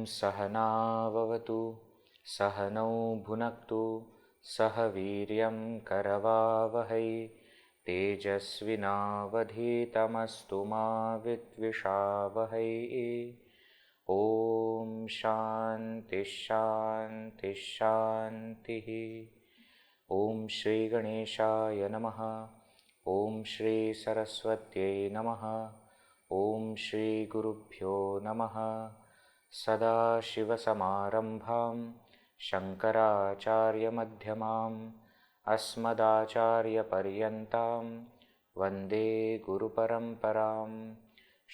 सहना भवतु सहनौ भुनक्तु सह वीर्यं करवावहै तेजस्विनावधीतमस्तु मा विद्विषावहै। ॐ शान्ति शान्ति शान्तिः। ॐ श्री गणेशाय नमः। ॐ श्री सरस्वत्यै नमः। ॐ श्री गुरुभ्यो नमः। सदाशिवसमारम्भां शङ्कराचार्यमध्यमाम् अस्मदाचार्यपर्यन्तां वन्दे गुरुपरम्परां।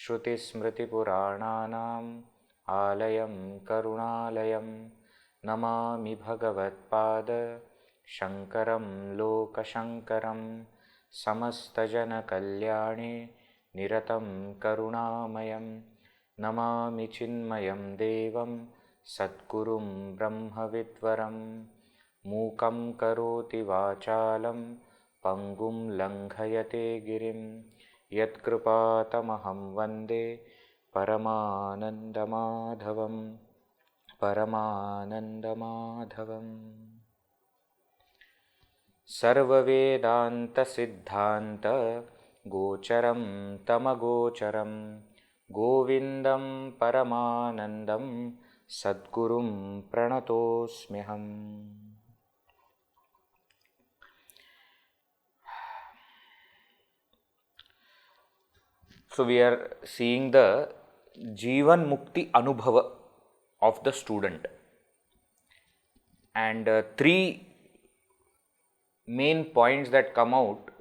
श्रुतिस्मृतिपुराणानाम् आलयं करुणालयं नमामि भगवत्पाद शङ्करं लोकशङ्करं। समस्तजनकल्याणे निरतं करुणामयं नमामि चिन्मयं देवं सद्गुरुं ब्रह्मविद्वरं। मूकं करोति वाचालं पङ्गुं लङ्घयते गिरिं यत्कृपातमहं वन्दे परमानन्दमाधवं परमानन्दमाधवम्। सर्ववेदान्तसिद्धान्त गोचरं तमगोचरं गोविन्दं परमानन्दं सद्गुरुं प्रणतोऽस्म्यहम्। So we are seeing the Jivan Mukti Anubhava of the student, and three main points that come out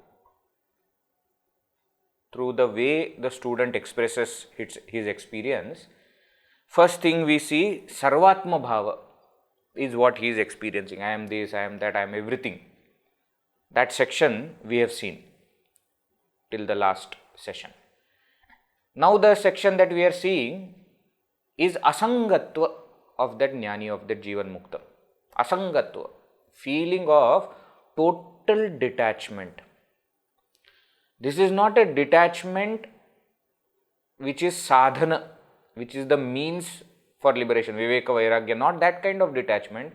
through the way the student expresses his experience. First thing we see, Sarvatma Bhava is what he is experiencing. I am this, I am that, I am everything. That section we have seen till the last session. Now the section that we are seeing is Asangatva of that Jnani, of that Jivan Mukta. Asangatva, feeling of total detachment. This is not a detachment which is sadhana, which is the means for liberation, viveka vairagya, not that kind of detachment,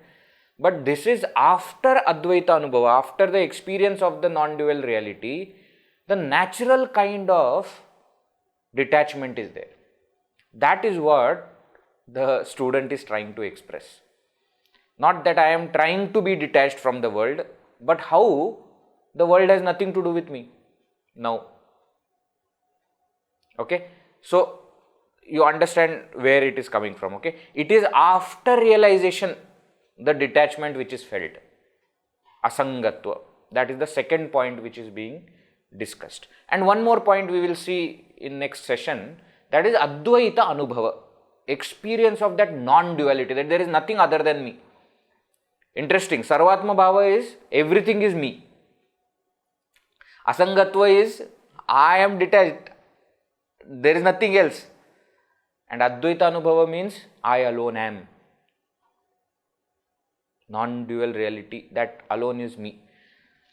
but this is after Advaita Anubhava, after the experience of the non-dual reality, the natural kind of detachment is there. That is what the student is trying to express. Not that I am trying to be detached from the world, but how the world has nothing to do with me now. Okay, so you understand where it is coming from. Okay, it is after realization, the detachment which is felt, asangatva. That is the second point which is being discussed. And one more point we will see in next session, that is Advaita Anubhava, experience of that non-duality, that there is nothing other than me. Interesting, Sarvatma Bhava is everything is me. Asangatva is I am detached, there is nothing else. And Advaita Anubhava means I alone am. Non-dual reality, that alone is me.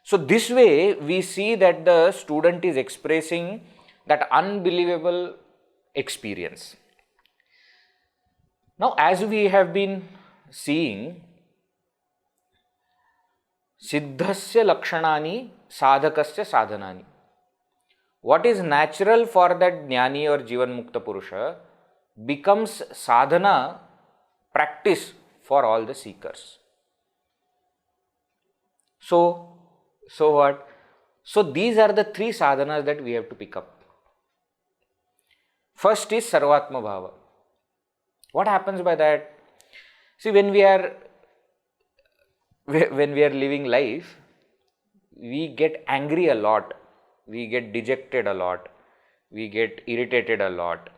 So this way we see that the student is expressing that unbelievable experience. Now, as we have been seeing, siddhasya lakshanani sadhakasya sadhanani. What is natural for that jnani or jivan mukta purusha becomes sadhana, practice for all the seekers. So what? So these are the three sadhanas that we have to pick up. First is Sarvatma Bhava. What happens by that? See, when we are when we are living life, we get angry a lot, we get dejected a lot, we get irritated a lot.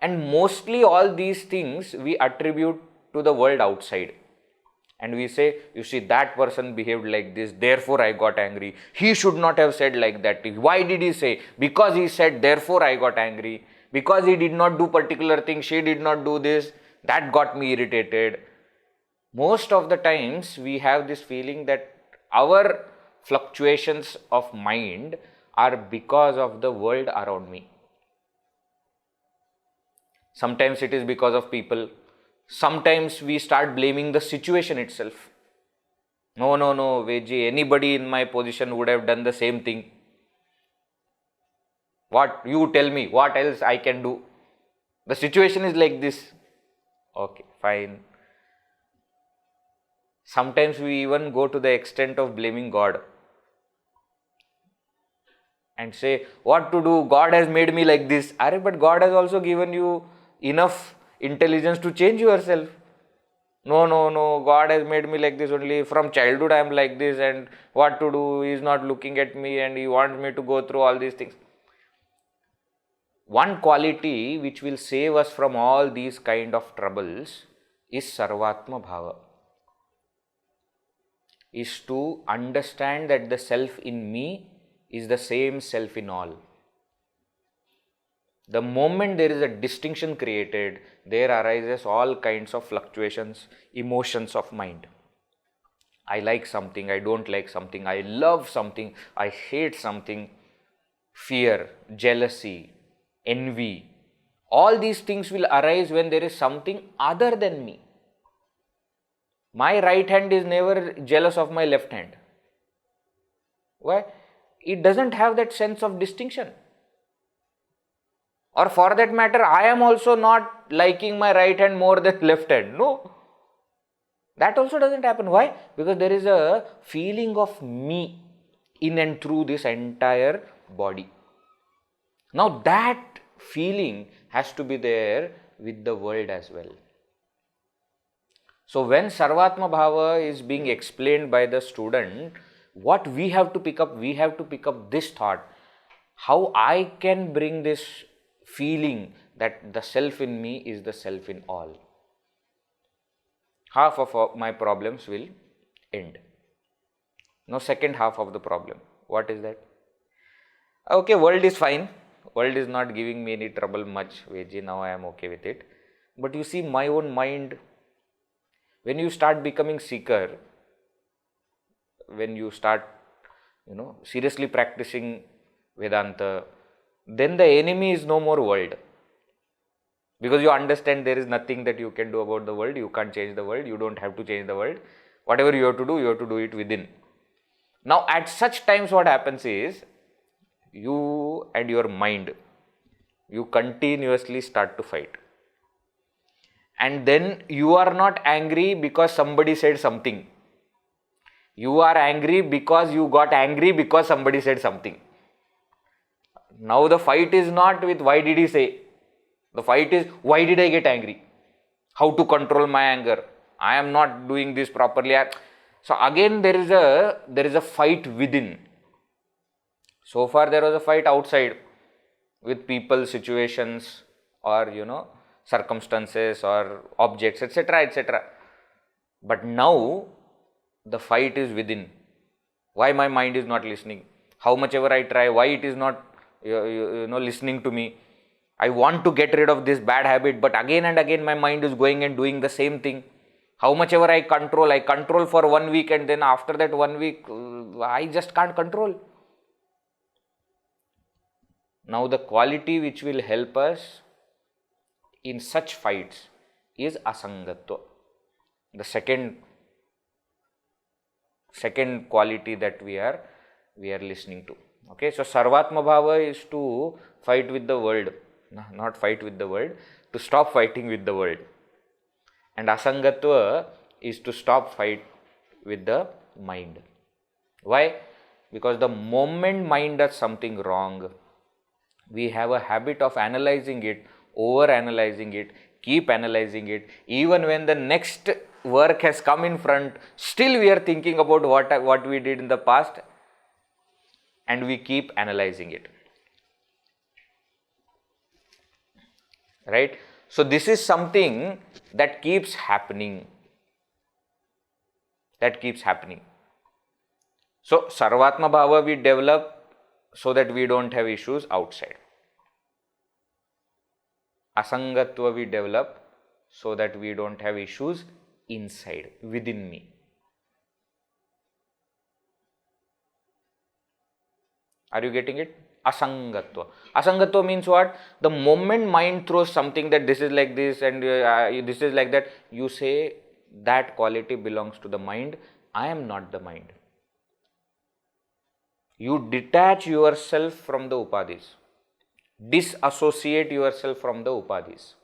And mostly all these things we attribute to the world outside. And we say, you see, that person behaved like this, therefore I got angry. He should not have said like that. Why did he say? Because he said, therefore I got angry. Because he did not do particular thing, she did not do this, that got me irritated. Most of the times we have this feeling that our fluctuations of mind are because of the world around me. Sometimes it is because of people. Sometimes we start blaming the situation itself. No, Veji, anybody in my position would have done the same thing. What? You tell me, what else I can do? The situation is like this. Okay, fine. Sometimes we even go to the extent of blaming God and say, what to do? God has made me like this. But God has also given you enough intelligence to change yourself. No, God has made me like this only. From childhood I am like this, and what to do? He is not looking at me and he wants me to go through all these things. One quality which will save us from all these kind of troubles is sarvatma bhava. Is to understand that the self in me is the same self in all. The moment there is a distinction created, there arises all kinds of fluctuations, emotions of mind. I like something, I don't like something, I love something, I hate something, fear, jealousy, envy. All these things will arise when there is something other than me. My right hand is never jealous of my left hand. Why? It doesn't have that sense of distinction. Or for that matter, I am also not liking my right hand more than left hand. No. That also doesn't happen. Why? Because there is a feeling of me in and through this entire body. Now that feeling has to be there with the world as well. So when sarvatma bhava is being explained by the student, what we have to pick up this thought. How I can bring this feeling that the self in me is the self in all. Half of my problems will end. Now second half of the problem. What is that? Okay, world is fine. World is not giving me any trouble much. Veji, now I am okay with it. But you see, my own mind, when you start becoming seeker, when you start, seriously practicing Vedanta, then the enemy is no more world. Because you understand there is nothing that you can do about the world. You can't change the world. You don't have to change the world. Whatever you have to do it within. Now at such times what happens is, you and your mind, you continuously start to fight. And then you are not angry because somebody said something. You are angry because you got angry because somebody said something. Now the fight is not with why did he say. The fight is why did I get angry? How to control my anger? I am not doing this properly. So again there is a fight within. So far there was a fight outside with people, situations, or circumstances or objects, etc., etc. But now the fight is within. Why my mind is not listening? How much ever I try, why it is not listening to me? I want to get rid of this bad habit, but again and again my mind is going and doing the same thing. How much ever I control for 1 week, and then after that 1 week I just can't control. Now the quality which will help us in such fights is asangatva. The second quality that we are listening to. Okay, so sarvatma bhava is to fight with the world, not fight with the world, to stop fighting with the world. And asangatva is to stop fight with the mind. Why? Because the moment mind does something wrong, we have a habit of analyzing it, over analyzing it, keep analyzing it. Even when the next work has come in front, still we are thinking about what we did in the past, and we keep analyzing it. Right? So this is something that keeps happening. So sarvatma bhava we develop so that we don't have issues outside. Asangatva we develop so that we don't have issues inside, within me. Are you getting it? Asangatva. Asangatva means what? The moment mind throws something that this is like this and this is like that, you say that quality belongs to the mind. I am not the mind. You detach yourself from the upadhis. Disassociate yourself from the upadhis.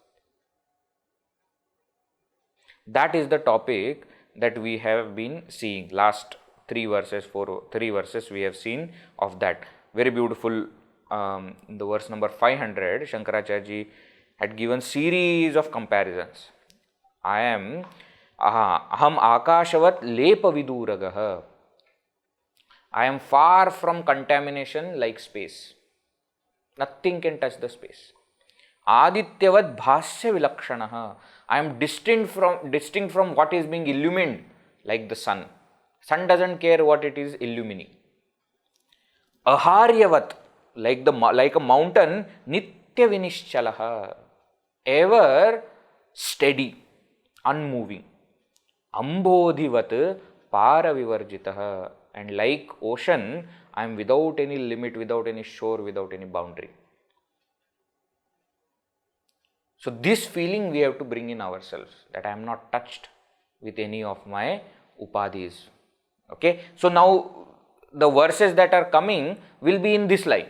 That is the topic that we have been seeing. Last 3 verses we have seen of that. Very beautiful. In the verse number 500, Shankaracharya had given series of comparisons. Aham akashavat lepa viduragah. I am far from contamination like space. Nothing can touch the space. Adityavat bhasya vilakshanaha. I am distinct from what is being illumined like the sun. Sun doesn't care what it is illumining. Aharyavat, like a mountain, nityavinniścala, ever steady, unmoving. Ambodhivat paravivarjitah, and like ocean, I am without any limit, without any shore, without any boundary. So this feeling we have to bring in ourselves, that I am not touched with any of my upadhis. Okay, so now the verses that are coming will be in this line.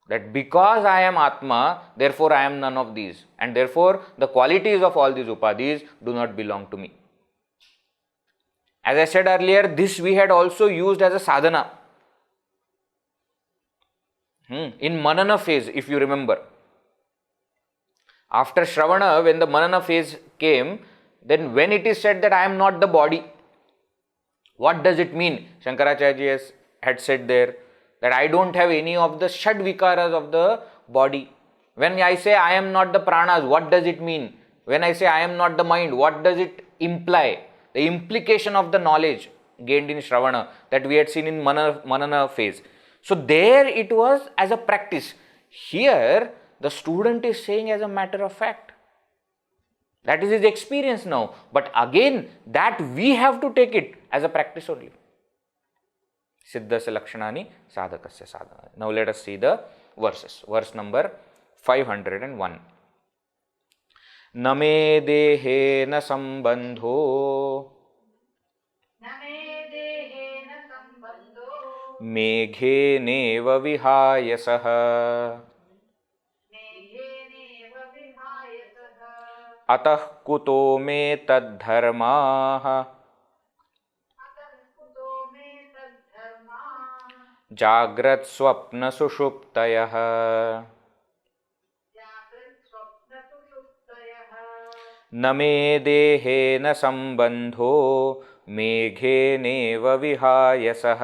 That because I am Atma, therefore I am none of these, and therefore the qualities of all these upadhis do not belong to me. As I said earlier, this we had also used as a sadhana. In manana phase, if you remember. After Shravana, when the manana phase came, then when it is said that I am not the body, what does it mean? Shankaracharya had said there that I don't have any of the shad vikaras of the body. When I say I am not the pranas, what does it mean? When I say I am not the mind, what does it imply? The implication of the knowledge gained in Shravana that we had seen in manana phase. So there it was as a practice. Here the student is saying as a matter of fact. That is his experience now. But again, that we have to take it as a practice only. Siddhasya lakshanani sadhakasya sadhana. Now let us see the verses. Verse number 501. Name dehena saṃbandho megheneva vihāyasaḥ ataḥ kuto me taddharmā jākratsvapnasuṣuptayaḥ name dehena saṃbandho megheneva vihāyasaḥ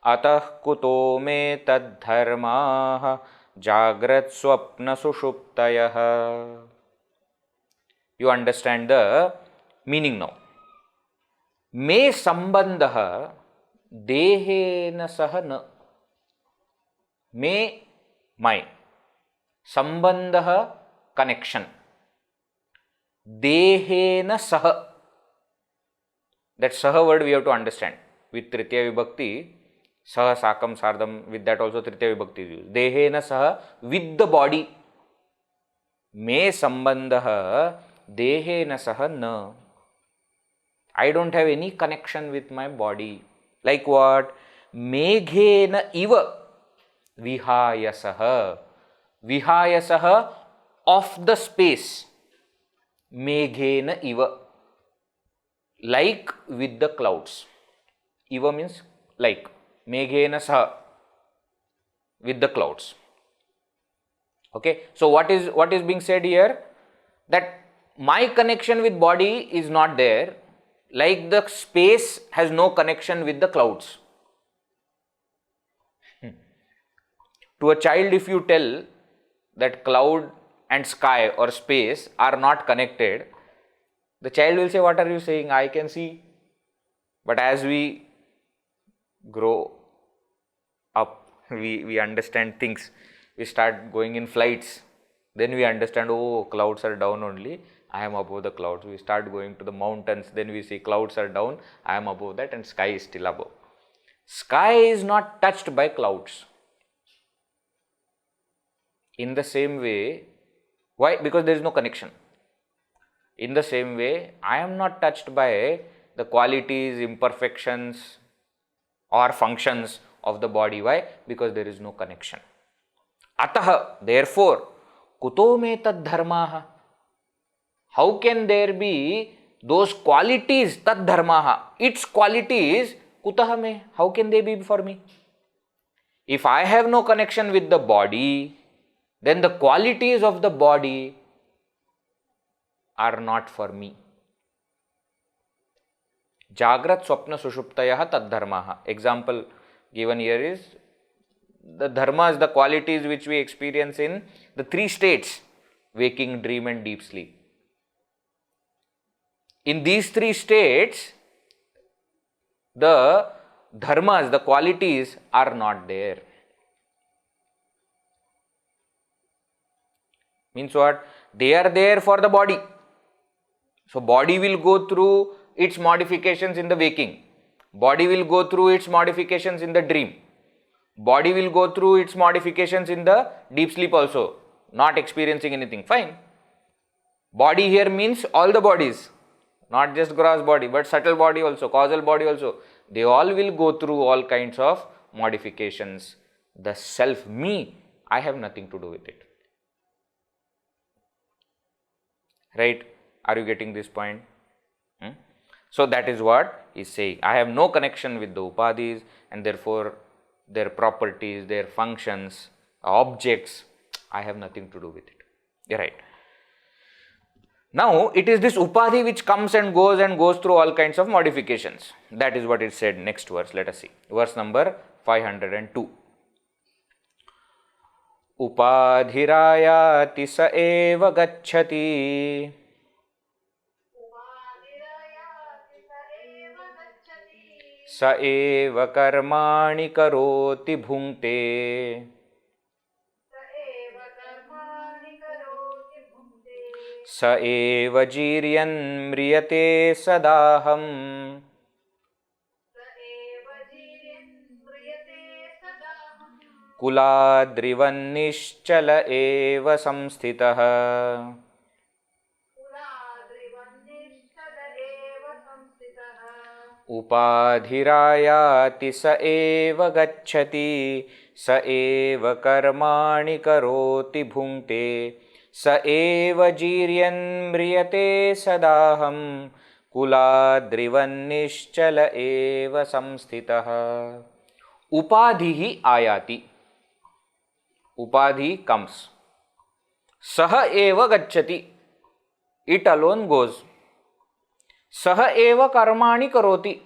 ataḥ kuto me taddharmā jākratsvapnasuṣuptayaḥ. You understand the meaning now. Me saṃbandha dehena sah na. Me, my. Saṃbandha, connection. Dehena sah. That saha word we have to understand. With tritiya vibhakti, saha, sakam, sardam, with that also tritiya vibhakti is used. Dehena saha, with the body. Me saṃbandha dehena saha na. I don't have any connection with my body. Like what? Megheneva vihāyasaḥ. Vihāyasaḥ, of the space. Megheneva, like with the clouds. Eva means like. Meghena saha, with the clouds. Okay. So what is being said here? That my connection with body is not there, like the space has no connection with the clouds. To a child, if you tell that cloud and sky or space are not connected, the child will say, what are you saying? I can see. But as we grow up, we understand things. We start going in flights. Then we understand, oh, clouds are down only. I am above the clouds. We start going to the mountains. Then we see clouds are down. I am above that and sky is still above. Sky is not touched by clouds. In the same way, why? Because there is no connection. In the same way, I am not touched by the qualities, imperfections or functions of the body. Why? Because there is no connection. Ataḥ, therefore, kuto me taddharmā. How can there be those qualities, taddharmā, its qualities, kutah me, how can they be for me? If I have no connection with the body, then the qualities of the body are not for me. jākratsvapnasuṣuptayaḥ taddharmā. Example given here is the dharmas, the qualities which we experience in the three states, waking, dream and deep sleep. In these three states, the dharmas, the qualities are not there. Means what? They are there for the body. So body will go through its modifications in the waking. Body will go through its modifications in the dream. Body will go through its modifications in the deep sleep also. Not experiencing anything. Fine. Body here means all the bodies. Not just gross body, but subtle body also, causal body also. They all will go through all kinds of modifications. The self, me, I have nothing to do with it. Right? Are you getting this point? So that is what he is saying. I have no connection with the upadhis and therefore their properties, their functions, objects, I have nothing to do with it. You're right. Now, it is this upadhi which comes and goes through all kinds of modifications. That is what it said. Next verse, let us see. Verse number 502. Upādhirāyāti sa eva gacchati. Sa eva karmāṇi karoti bhuṅkte. Sa eva jīryanmriyate sadāhaṃ. Kulādrivanniścala eva saṃsthitaḥ. Upādhirāyāti sa eva gacchati. Sa eva karmāṇi karoti bhuṅkte. Sa eva jīryanmriyate sadāhaṃ. kulādrivanniścala eva saṃsthitaḥ. Upādhihi āyāti. Upadhi comes. Saha eva gacchati. It alone goes. Saha eva karmāṇi karoti.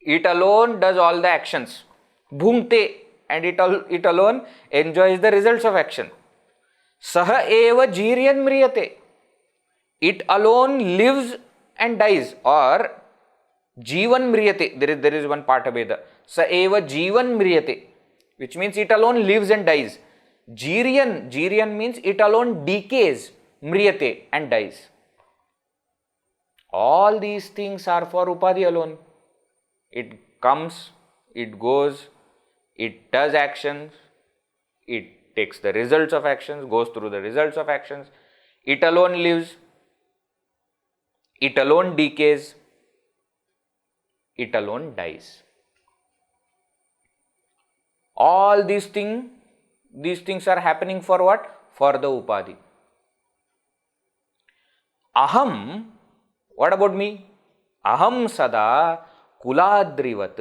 It alone does all the actions. Bhuṅkte. And it alone enjoys the results of action. Saha eva jīryanmriyate. It alone lives and dies. Or jīvanmriyate. There is one part of Veda. Sa eva jīvanmriyate. Which means it alone lives and dies. Jīryan means it alone decays, mriyate, and dies. All these things are for upadhi alone. It comes, it goes, it does actions, it takes the results of actions, goes through the results of actions. It alone lives, it alone decays, it alone dies. All these things are happening for what? For the upadhi. Aham, what about me? Aham sada kulādrivat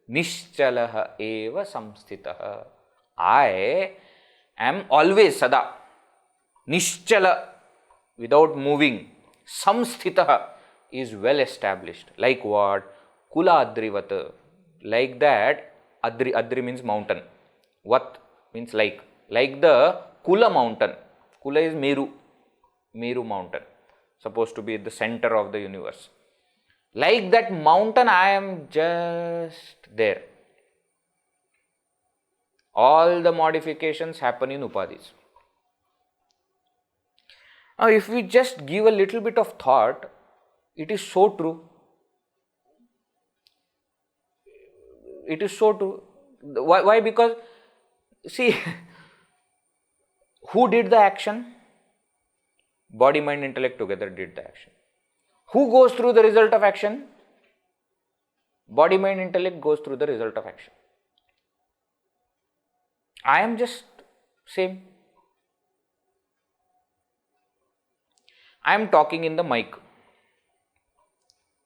niścala eva saṃsthitaḥ. I am always sada, niścala, without moving, saṃsthitaḥ is well established. Like what? Kulādrivat. Like that, adri means mountain. Vat means like the Kula mountain. Kula is Meru mountain, supposed to be at the center of the universe. Like that mountain, I am just there. All the modifications happen in upadhis. Now, if we just give a little bit of thought, it is so true. It is so true. Why? Because, see, who did the action? Body, mind, intellect together did the action. Who goes through the result of action? Body, mind, intellect goes through the result of action. I am just same. I am talking in the mic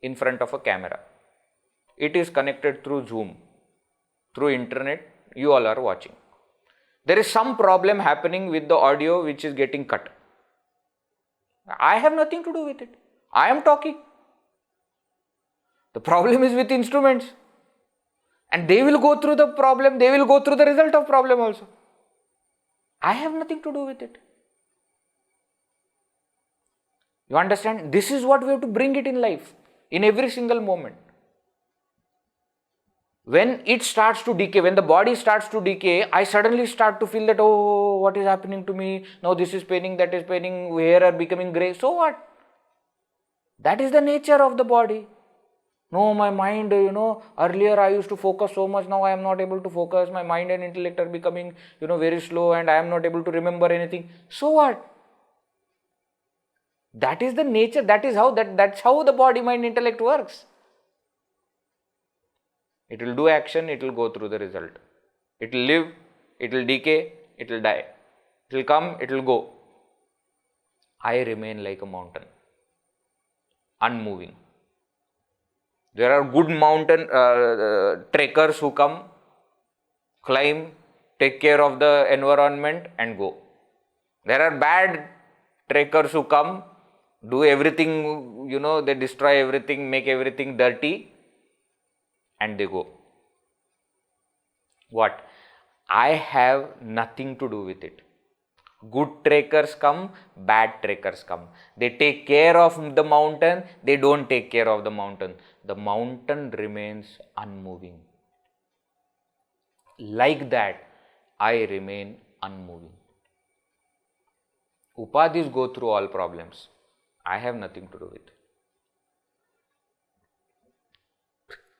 in front of a camera. It is connected through Zoom, through internet. You all are watching. There is some problem happening with the audio which is getting cut. I have nothing to do with it. I am talking. The problem is with instruments. And they will go through the problem, they will go through the result of problem also. I have nothing to do with it. You understand? This is what we have to bring it in life, in every single moment. When it starts to decay, when the body starts to decay, I suddenly start to feel that, oh, what is happening to me? Now this is paining, that is paining, hair are becoming grey. So what? That is the nature of the body. No, my mind, earlier I used to focus so much, now I am not able to focus. My mind and intellect are becoming, very slow and I am not able to remember anything. So what? That is the nature, that's how the body, mind, intellect works. It will do action, it will go through the result. It will live, it will decay, it will die. It will come, it will go. I remain like a mountain, unmoving. There are good mountain trekkers who come, climb, take care of the environment and go. There are bad trekkers who come, do everything, they destroy everything, make everything dirty and they go. What? I have nothing to do with it. Good trekkers come, bad trekkers come. They take care of the mountain, they don't take care of the mountain. The mountain remains unmoving. Like that, I remain unmoving. Upadhis go through all problems. I have nothing to do with it.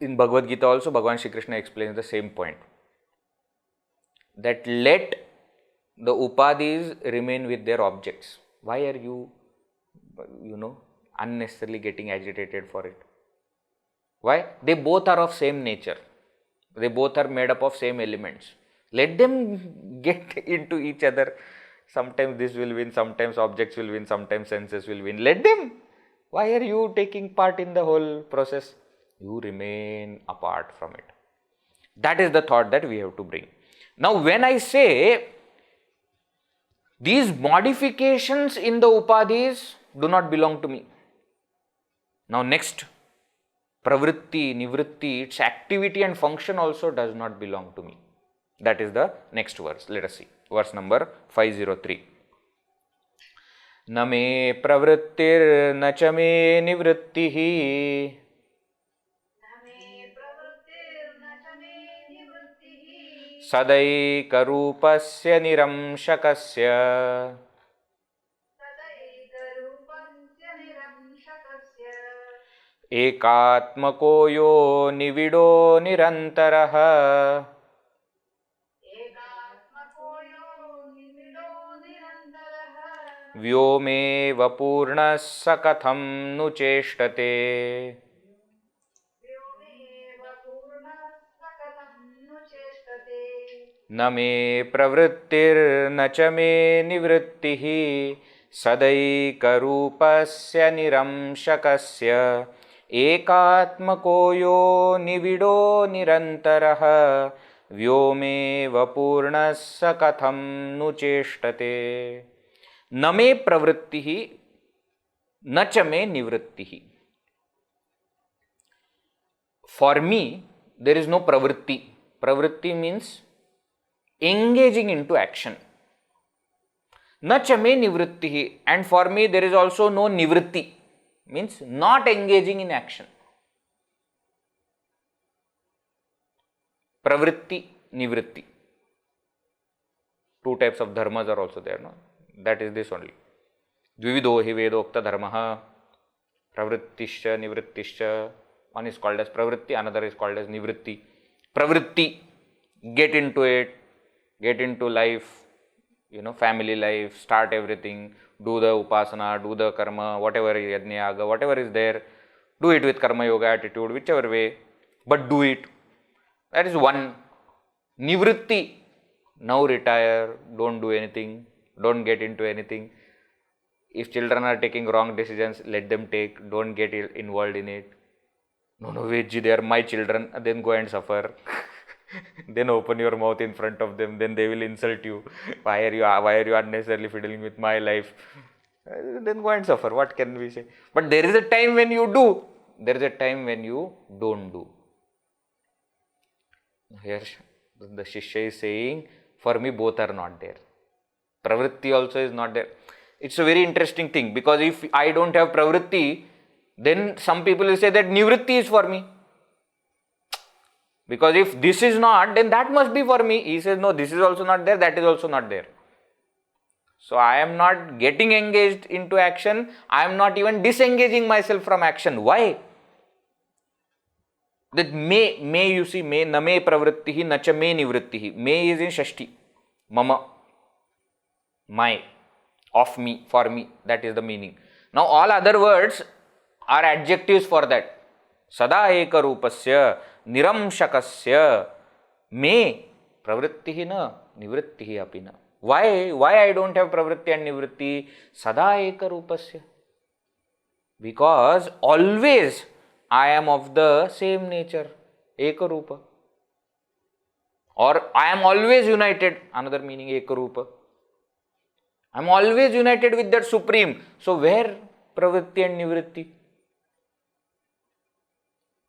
In Bhagavad Gita also, Bhagavan Shri Krishna explains the same point. That let the upadhis remain with their objects. Why are you, unnecessarily getting agitated for it? Why? They both are of same nature. They both are made up of same elements. Let them get into each other. Sometimes this will win, sometimes objects will win, sometimes senses will win. Let them. Why are you taking part in the whole process? You remain apart from it. That is the thought that we have to bring. Now, when I say these modifications in the upadhis do not belong to me. Now, next, pravṛtti, nivṛttiḥ, its activity and function also does not belong to me. That is the next verse. Let us see. Verse number 503. Na me pravṛttirna cha me nivṛttiḥ. Sadaikarūpasya niraṃśakasya. Ekātmako yo niviḍo nirantaraḥ. Vyomeva pūrṇaḥ kathaṃ nu cheshtate. Na me pravṛttirna cha me nivṛttiḥ. sadaikarūpasya niraṃśakasya. Ekātmako yo niviḍo nirantaraḥ. vyomeva pūrṇaḥ kathaṃ nu cheshtate. Na me pravṛttiḥ na cha me nivṛttiḥ. For me, there is no pravṛtti. Pravṛtti means engaging into action. Na cha me nivṛttiḥ, and for me there is also no nivṛtti, means not engaging in action. Pravṛtti, nivṛtti. Two types of dharmas are also there, no? That is this only. Dvivido hi vedokta dharmaha, pravṛttiśya, nivṛttiśya. One is called as pravṛtti, another is called as nivṛtti. Pravṛtti, get into it, get into life, family life, start everything, do the upasana, do the karma, whatever yajna yaga, whatever is there, do it with karma yoga attitude, whichever way, but do it. That is one. Nivṛtti, now retire, don't do anything, don't get into anything. If children are taking wrong decisions, let them take, don't get involved in it. No, Vejji, they are my children, then go and suffer. Then open your mouth in front of them, then they will insult you. Why are you unnecessarily fiddling with my life? Then go and suffer. What can we say? But there is a time when you do, there is a time when you don't do. Here the Shishya is saying, for me both are not there. Pravṛtti also is not there. It's a very interesting thing, because if I don't have pravṛtti, then some people will say that nivṛtti is for me. Because if this is not, then that must be for me. He says, no, this is also not there, that is also not there. So I am not getting engaged into action. I am not even disengaging myself from action. Why? That me, you see, me, na me pravṛttiḥ, na cha me nivṛttiḥ. Me is in Shashti. Mama. My. Of me, for me. That is the meaning. Now all other words are adjectives for that. sadaikarūpasya, niraṃśakasya, me pravṛttiḥ na, nivṛttiḥ api na. Why I don't have pravṛtti and nivṛtti? sadaikarūpasya. Because always I am of the same nature, ekarupa. Or I am always united, another meaning ekarupa. I am always united with that Supreme. So where pravṛtti and nivṛtti?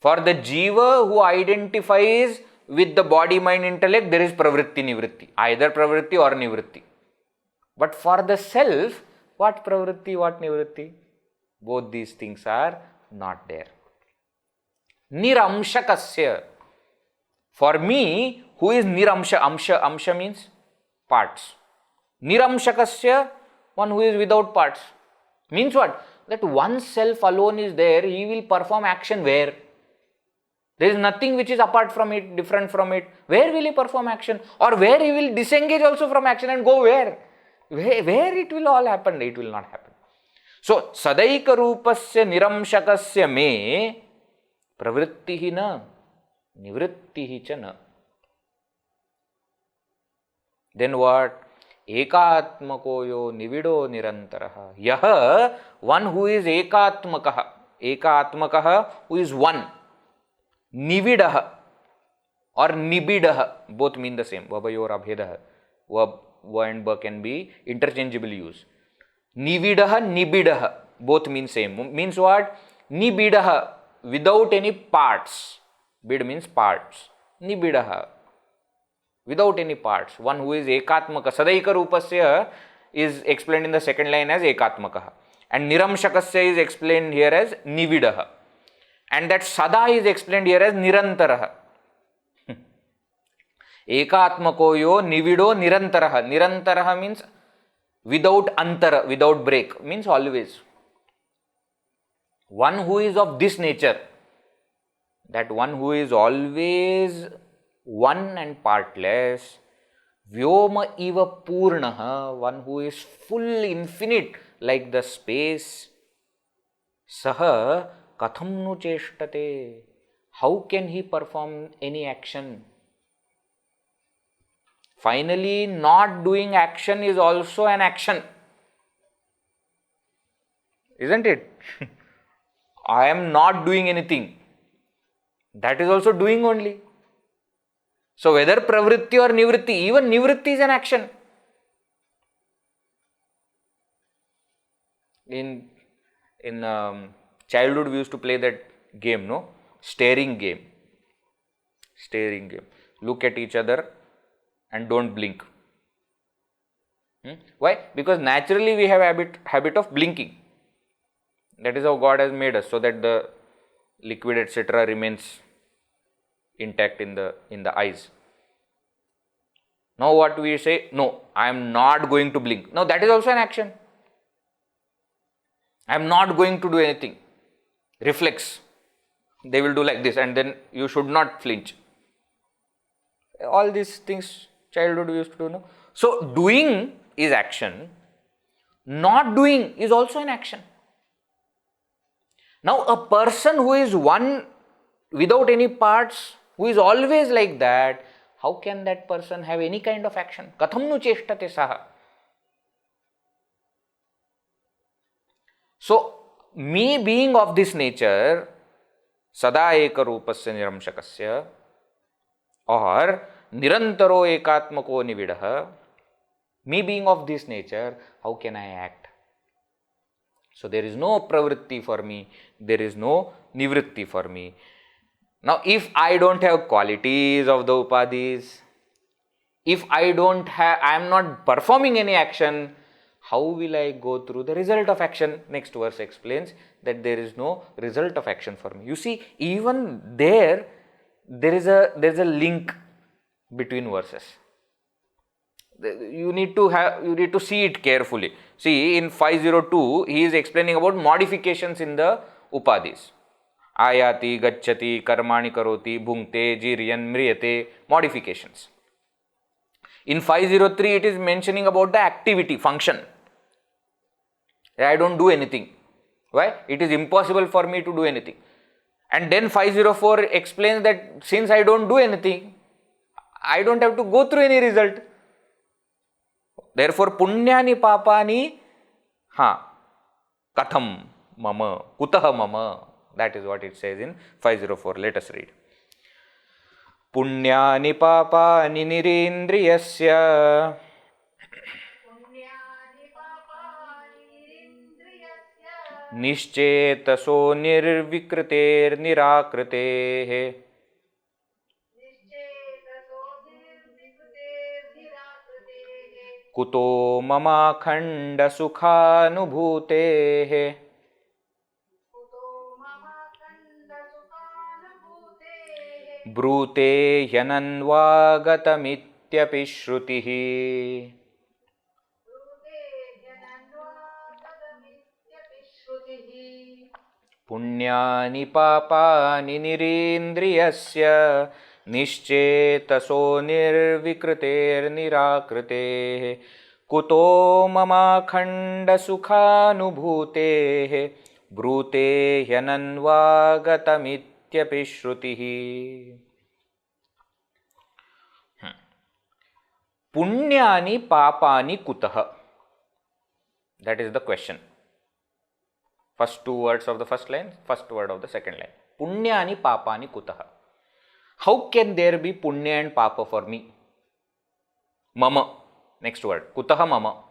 For the jiva who identifies with the body, mind, intellect, there is pravṛtti, nivṛtti. Either pravṛtti or nivṛtti. But for the self, what pravṛtti, what nivṛtti? Both these things are not there. Niraṃśakasya. For me, who is niraṃśa? Amsha means parts. Niraṃśakasya, one who is without parts. Means what? That one self alone is there, he will perform action where? There is nothing which is apart from it, different from it. Where will he perform action? Or where he will disengage also from action and go where? Where it will all happen? It will not happen. So, sadaikarūpasya niraṃśakasya me pravṛttiḥ na, nivṛttiḥ cha na. Then what? Ekātmako yo niviḍo nirantaraha. Yaha, one who is ekātmakaha. Ekātmakaha, who is one. Niviḍah or nibidah, both mean the same. Vabayor abhedah. Va and ba can be interchangeably used. Niviḍah, nibidah, both mean same. Means what? Nibidah, without any parts. Bid means parts. Nibidah, without any parts. One who is ekātmaka. sadaikarūpasya is explained in the second line as ekātmakaha. And niraṃśakasya is explained here as niviḍah. And that sada is explained here as nirantaraha. Ekātmako yo niviḍo nirantaraha. Nirantaraha means without antara, without break, means always. One who is of this nature, that one who is always one and partless, vyomeva pūrṇaḥ, one who is full, infinite, like the space, saha kathaṃ nu cheshtate. How can he perform any action? Finally, not doing action is also an action. Isn't it? I am not doing anything. That is also doing only. So whether pravṛtti or nivṛtti, even nivṛtti is an action. In In childhood, we used to play that game, no? Staring game. Staring game. Look at each other and don't blink. Why? Because naturally we have habit of blinking. That is how God has made us, so that the liquid etc. remains intact in the eyes. Now what we say, no, I am not going to blink. Now that is also an action. I am not going to do anything. Reflex. They will do like this and then you should not flinch. All these things childhood we used to do. No? So doing is action. Not doing is also an action. Now a person who is one without any parts, who is always like that, how can that person have any kind of action? Kathaṃ nu cheshtate saha. So, me being of this nature, sadaikarūpasya niraṃśakasya, or nirantaro ekātmako niviḍo, me being of this nature, how can I act? So, there is no pravṛtti for me, there is no nivṛttiḥ for me. Now, if I don't have qualities of the upadhis, if I am not performing any action, how will I go through the result of action? Next verse explains that there is no result of action for me. You see, even there is a link between verses. You need to see it carefully. See, in 502, he is explaining about modifications in the upadhis. Ayati, gacchati, karmāṇi, karoti, bhuṅkte, jīryanmriyate, modifications. In 503, it is mentioning about the activity, function. I don't do anything. Why? It is impossible for me to do anything. And then 504 explains that since I don't do anything, I don't have to go through any result. Therefore, punyani papani, kathaṃ mama, kutah mama. That is what it says in 504. Let us read. Punyani papani nirendriyasya niścetaso nirvikriter nirakritehe kuto mama khanda sukhanubhutehe brute hyananvāgatamityapī śrutihi. Punyani papani nirendriyasya niścetaso nirvikriter nirakritehe kuto mama khanda sukhanubhutehe brute hyananvāgatamityapī śrutihi. Punyani papani kutah. That is the question. First two words of the first line, first word of the second line. Punyani papani kutah. How can there be punya and papa for me? Mama. Next word. Kutah mama.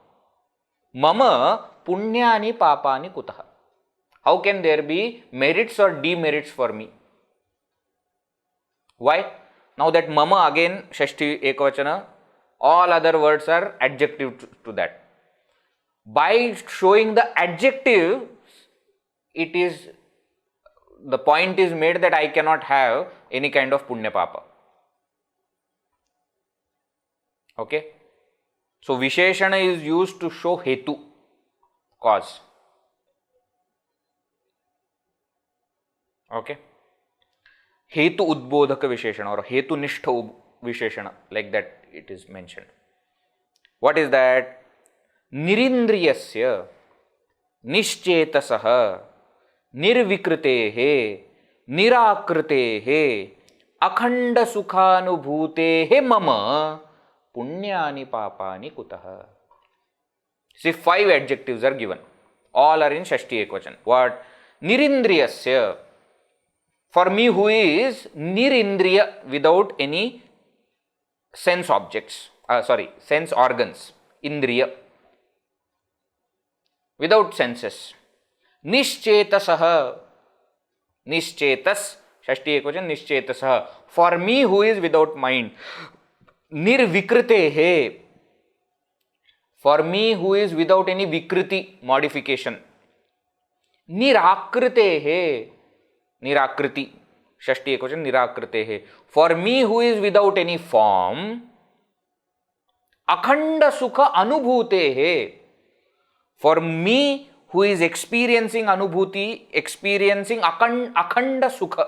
Mama punyani papani kutah. How can there be merits or demerits for me? Why? Now that mama again, Shashti Ekavachana, all other words are adjective to that. By showing the adjective, the point is made that I cannot have any kind of punya papa. Okay? So, Visheshana is used to show hetu, cause. Okay? Hetu udbodhaka Visheshana or hetu nishtha Visheshana, like that it is mentioned. What is that? Nirindriyasya niścetasaha nirvikritehe nirakritehe akhanda sukhanubhutehe mama punyani papani kutah. See, 5 adjectives are given. All are in Shashti Ekvachan. What? Nirindriyasya. For me who is nirindriya, without any sense objects, sense organs, indriya, without senses. Nischetasaha. Nischetas, Shashti Ekvachan, Nischetasaha. For me who is without mind. Nirvikritehe. For me who is without any vikriti, modification. Nirakritehe. Nirakriti. Shashti Ekvachan, Nirakritehe. For me who is without any form. Akhanda Sukha Anubhutehe. For me who is experiencing Anubhuti, experiencing Akhanda Sukha,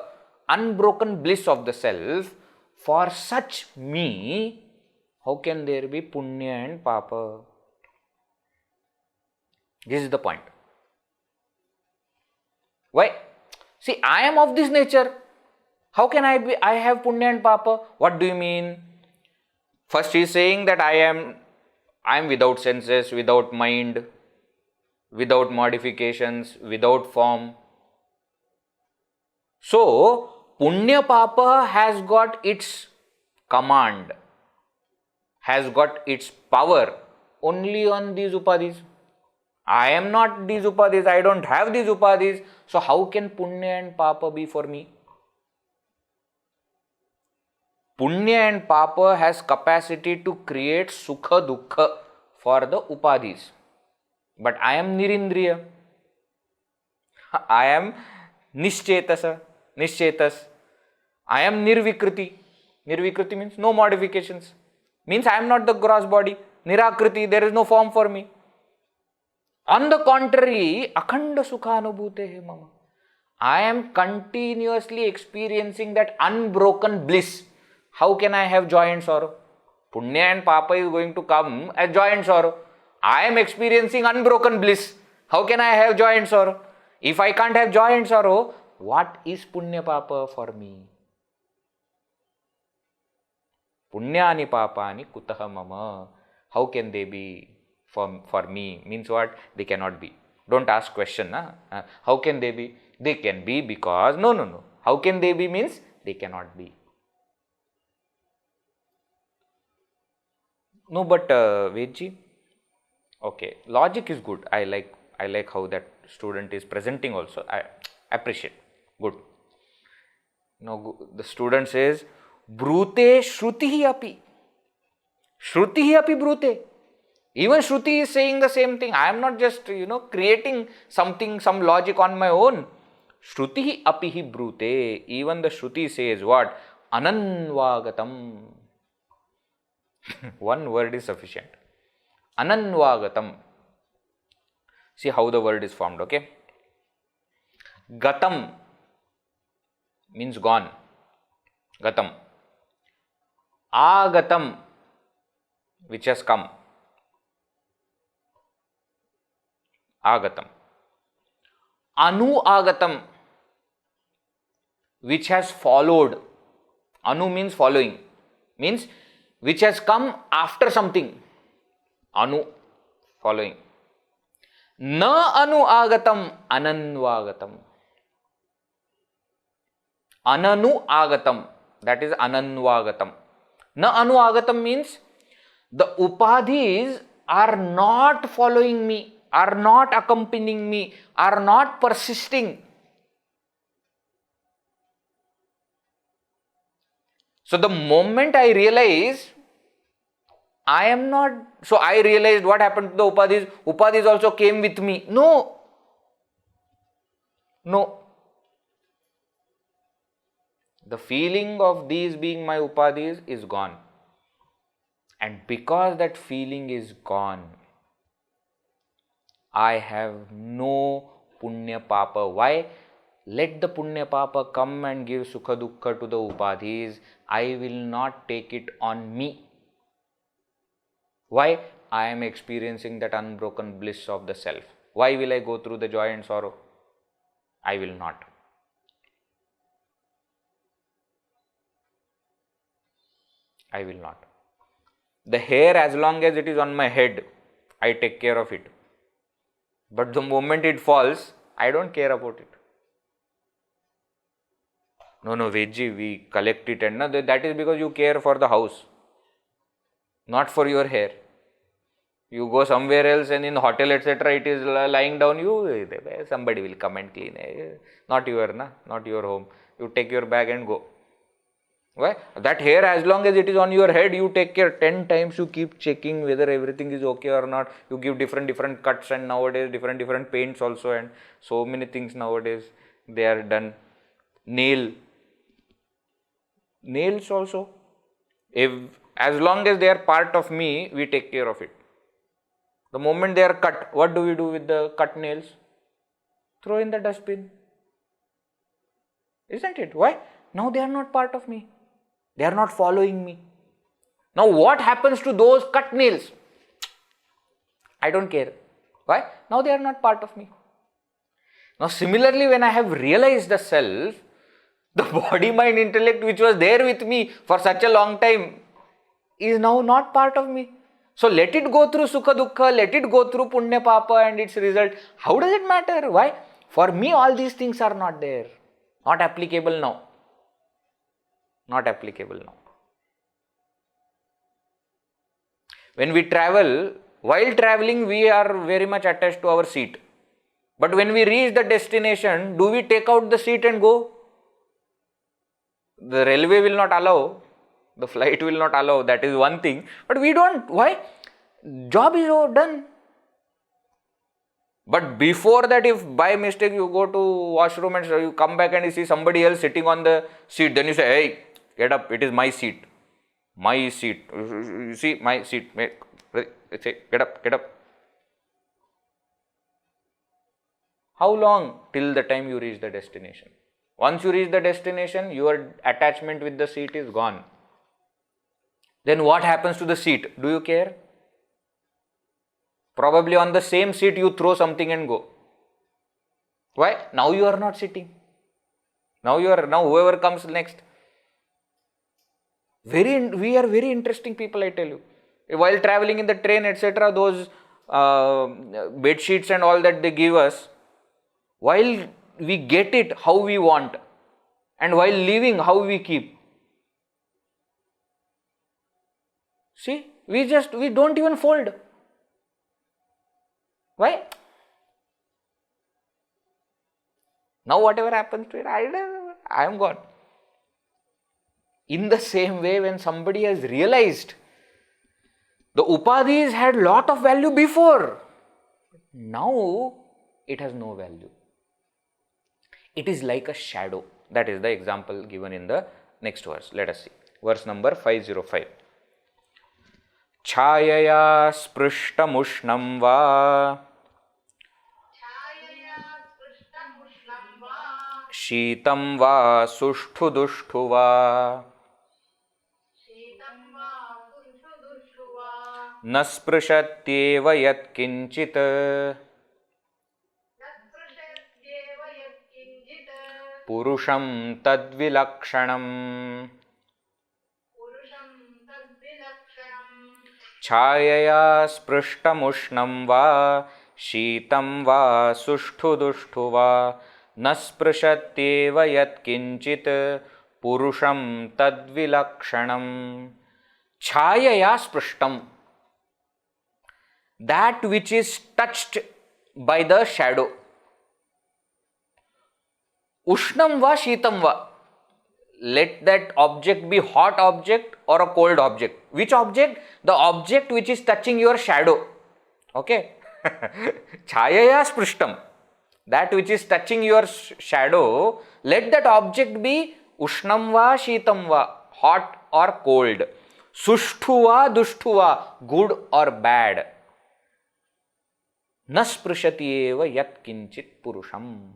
unbroken bliss of the self, for such me, how can there be punya and papa? This is the point. Why? See, I am of this nature. How can I have punya and papa? What do you mean? First he is saying that I am without senses, without mind, without modifications, without form. So, punya papa has got its command, has got its power only on these upadhis. I am not these upadhis, I don't have these upadhis. So, how can punya and papa be for me? Punya and papa has capacity to create sukha dukkha for the upadhis. But I am nirindriya. I am nischetas. I am nirvikriti. Nirvikriti means no modifications. Means I am not the gross body. Nirakriti, there is no form for me. On the contrary, akhanda sukha anubhutehe mama. I am continuously experiencing that unbroken bliss. How can I have joy and sorrow? Punya and papa is going to come as joy and sorrow. I am experiencing unbroken bliss. How can I have joy and sorrow? If I can't have joy and sorrow, what is punya papa for me? Punyani papani kutaha mama. How can they be for me? Means what? They cannot be. Don't ask question. How can they be? They can be because, no. How can they be means they cannot be. No, but Vedji, okay, logic is good. I like how that student is presenting also. I appreciate. Good. Now the student says, Brute Shrutihi api. Shrutihi api Brute. Even Shruti is saying the same thing. I am not just, creating something, some logic on my own. Shrutihi apihi Brute. Even the Shruti says what? Ananvagatam. One word is sufficient. Ananvagatam. See how the word is formed, okay? Gatam means gone. Gatam. Agatam, which has come. Agatam. Anu agatam, which has followed. Anu means following. Means which has come after something. Anu, following. Na anu agatam, ananvagatam. Ananu agatam, that is ananvagatam. Na anu agatam means the upadhis are not following me, are not accompanying me, are not persisting. So the moment I realize I am not, so I realized what happened to the upadhis. Upadhis also came with me. No. The feeling of these being my upadhis is gone. And because that feeling is gone, I have no punya papa. Why? Let the punya papa come and give sukha dukkha to the upadhis. I will not take it on me. Why? I am experiencing that unbroken bliss of the self. Why will I go through the joy and sorrow? I will not. I will not. The hair, as long as it is on my head, I take care of it. But the moment it falls, I don't care about it. No, Vedji, we collect it and that is because you care for the house, not for your hair. You go somewhere else and in hotel, etc., it is lying down, somebody will come and clean it. Not your home. You take your bag and go. Why? That hair, as long as it is on your head, you take care 10 times, you keep checking whether everything is okay or not. You give different cuts, and nowadays different paints also, and so many things nowadays they are done. Nails also. As long as they are part of me, we take care of it. The moment they are cut, what do we do with the cut nails? Throw in the dustbin. Isn't it? Why? Now they are not part of me. They are not following me. Now what happens to those cut nails? I don't care. Why? Now they are not part of me. Now similarly, when I have realized the self, the body, mind, intellect which was there with me for such a long time is now not part of me. So let it go through sukha dukkha, let it go through punya papa and its result. How does it matter? Why? For me all these things are not there. Not applicable now. Not applicable now. When we travel, while traveling we are very much attached to our seat. But when we reach the destination, do we take out the seat and go? The railway will not allow. The flight will not allow. That is one thing. But we don't. Why? Job is done. But before that, if by mistake you go to washroom and you come back and you see somebody else sitting on the seat, then you say, hey, get up, it is my seat. My seat. You see, my seat. Say, get up. How long? Till the time you reach the destination. Once you reach the destination, your attachment with the seat is gone. Then what happens to the seat? Do you care? Probably on the same seat you throw something and go. Why? Now you are not sitting. Now whoever comes next. We are very interesting people, I tell you. While traveling in the train, etc., those bed sheets and all that they give us, while we get it how we want, and while leaving how we keep. See, we don't even fold. Why? Now whatever happens to it, I am gone. In the same way, when somebody has realized the upadhis had lot of value before, now it has no value. It is like a shadow. That is the example given in the next verse. Let us see. Verse number 505. Chhayaya sprishtamushnam va शीतं वा सुष्ठु वा न स्पृशत्येव यत्किञ्चित् पुरुषं तद्विलक्षणम् छायया स्पृष्टमुष्णं वा शीतं वा सुष्ठु वा न स्पृशत्येव यत्किञ्चित् पुरुषं तद्विलक्षणम्. Chhayaya sprishtam. That which is touched by the shadow. Ushnam va shitam va. Let that object be hot object or a cold object. Which object? The object which is touching your shadow. Okay. Chhayaya sprishtam. That which is touching your shadow, let that object be ushnam va shitam va, hot or cold. Sushtu va dushtu va, good or bad. Na sprishati eva yat kinchit purusham.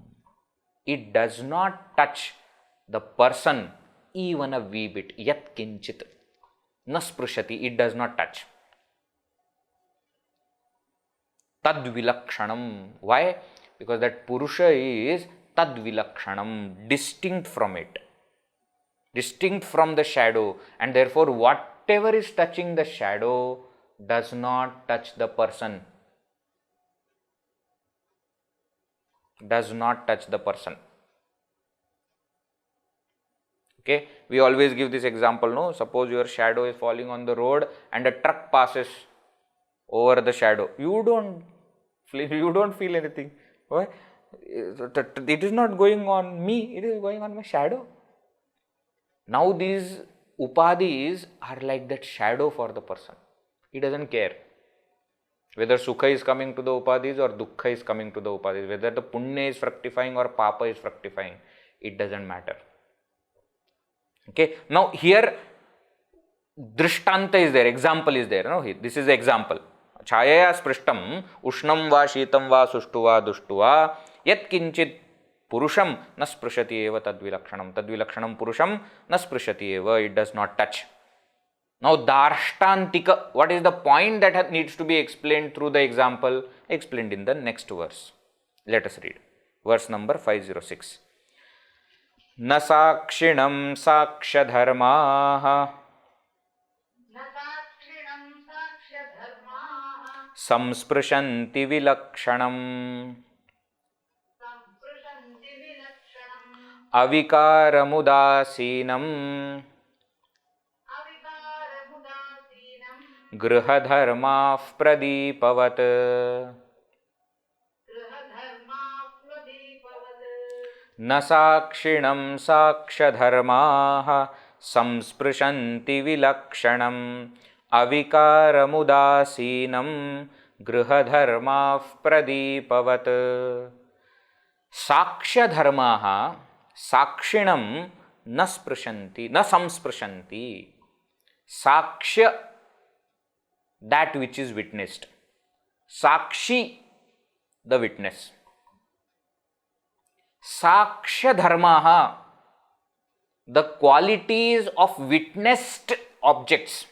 It does not touch the person even a wee bit. Yat kinchit. Na sprishati, it does not touch. Tad vilakshanam. Why? Because that Purusha is tad vilakshanam, distinct from it, distinct from the shadow, and therefore whatever is touching the shadow does not touch the person. Does not touch the person. Okay, we always give this example, no? Suppose your shadow is falling on the road and a truck passes over the shadow. You don't feel anything. Why? It is not going on me, it is going on my shadow. Now these upadhis are like that shadow for the person. He doesn't care whether sukha is coming to the upadhis or dukkha is coming to the upadhis, whether the punya is fructifying or papa is fructifying, it doesn't matter. Okay, now here drishtanta is there, example is there. No, this is the example. Chayaya sprishtam ushnam va shitam va sushtu va dushtu va yat kinchit purusham na sprishati eva tadvilakshanam purusham na sprishati eva, it does not touch. Now darshtantika, what is the point that needs to be explained through the example? Explained in the next verse. Let us read verse number 506. Na sakshinam sakshadharmāh samsprishanti vilakshanam avikaramudāsīnam grihadharmāh pradīpavat. Na sakshinam sakshadharmāh samsprishanti vilakshanam avikaramudāsīnam grihadharmāh pradīpavat. Sakshadharmāh sakshinam na samsprishanti. Sakshya, that which is witnessed. Sakshi, the witness. Saksha dharmaha, the qualities of witnessed objects,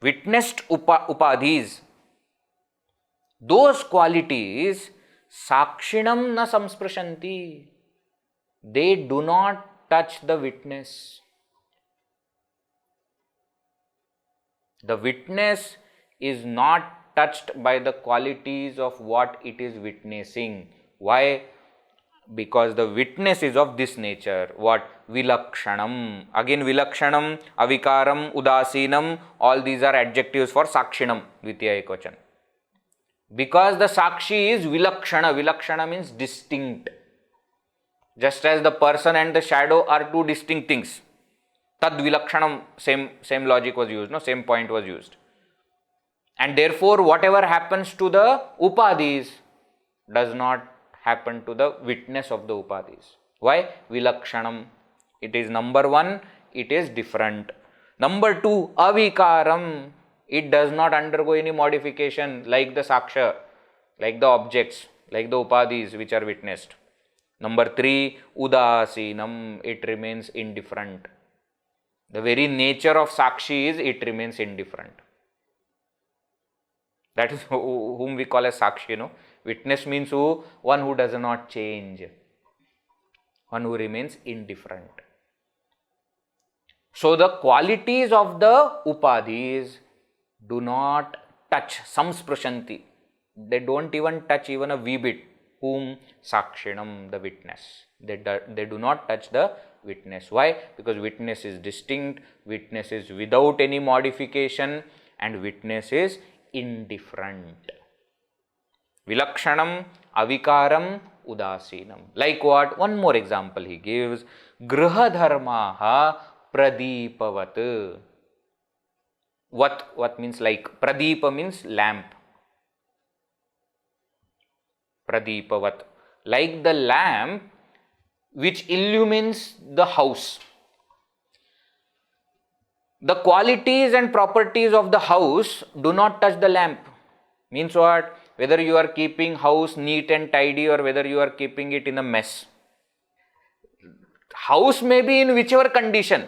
witnessed upadhis, those qualities sakshinam na samsprishanti, they do not touch the witness. The witness is not touched by the qualities of what it is witnessing. Why? Because the witness is of this nature. What? Vilakshanam. Again vilakshanam, avikaram, udāsīnam, all these are adjectives for sakshinam, dvitiya ekvachan. Because the sakshi is vilakshana. Vilakshana means distinct. Just as the person and the shadow are two distinct things. Tad vilakshanam, same logic was used, no? Same point was used. And therefore, whatever happens to the upadhis does not happen to the witness of the upadhis. Why? Vilakshanam. It is number one, it is different. Number two, avikaram. It does not undergo any modification like the saksha, like the objects, like the upadhis which are witnessed. Number three, udāsīnam. It remains indifferent. The very nature of sakshi is it remains indifferent. That is whom we call as sakshi, no? Witness means who? One who does not change. One who remains indifferent. So the qualities of the upadhis do not touch, samsprishanti. They don't even touch even a wee bit. Whom? Sakshinam, the witness. They do not touch the witness. Why? Because witness is distinct, witness is without any modification, and witness is indifferent. Vilakshanam, avikaram, udāsīnam. Like what? One more example he gives. Grihadharmāh pradīpavat. What means like? Pradīpa means lamp. Pradīpavat. Like the lamp which illumines the house. The qualities and properties of the house do not touch the lamp. Means what? Whether you are keeping house neat and tidy or whether you are keeping it in a mess. House may be in whichever condition.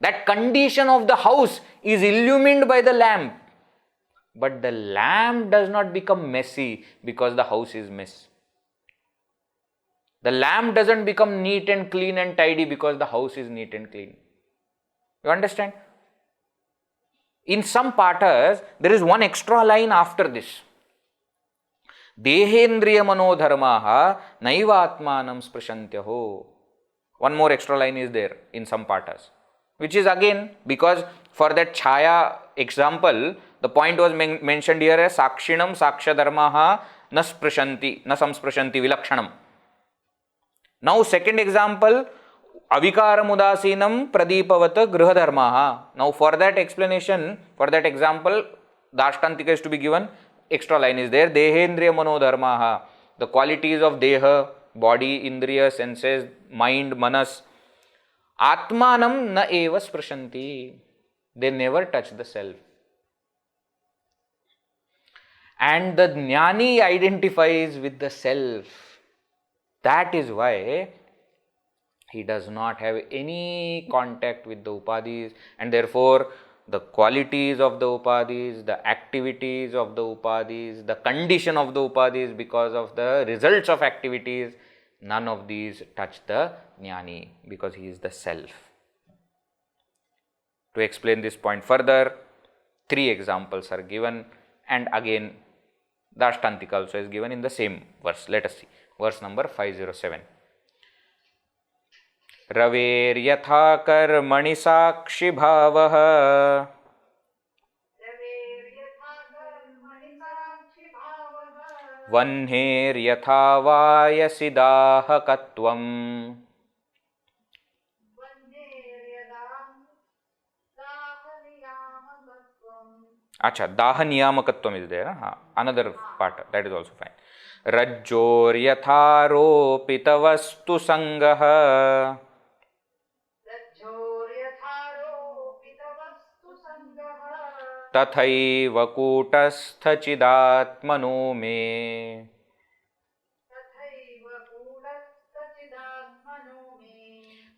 That condition of the house is illumined by the lamp. But the lamp does not become messy because the house is mess. The lamp doesn't become neat and clean and tidy because the house is neat and clean. You understand? In some pathas, there is one extra line after this. Dehendriya manodharmāh naivatmanam sprishantyaho. One more extra line is there in some pathas. Which is again, because for that chaya example, The point was mentioned here as sakshinam sakshadharmaha na sprashanti, na samsprashanti vilakshanam. Now second example, avikaram udasinam pradipavat grihadharmaha. Now for that explanation, for that example, the ashtantika is to be given. Extra line is there, dehendriya manodharmaha. The qualities of deha, body, indriya, senses, mind, manas. Atmanam na eva sprashanti. They never touch the self. And the jnani identifies with the self. That is why he does not have any contact with the upadhis, and therefore the qualities of the upadhis, the activities of the upadhis, the condition of the upadhis because of the results of activities, none of these touch the jnani because he is the self. To explain this point further, 3 examples are given, and again the ashtantika also is given in the same verse. Let us see. Verse number 507. Raver yatha karmāṇi sakshi bhavaha vanher yatha vāyasidāha katvam. Acha, dahaniyāmakatvam is there. Another part, that is also fine. Rajjor yatharopitavastu sangaha tathaiva kūtastha chidatmano me.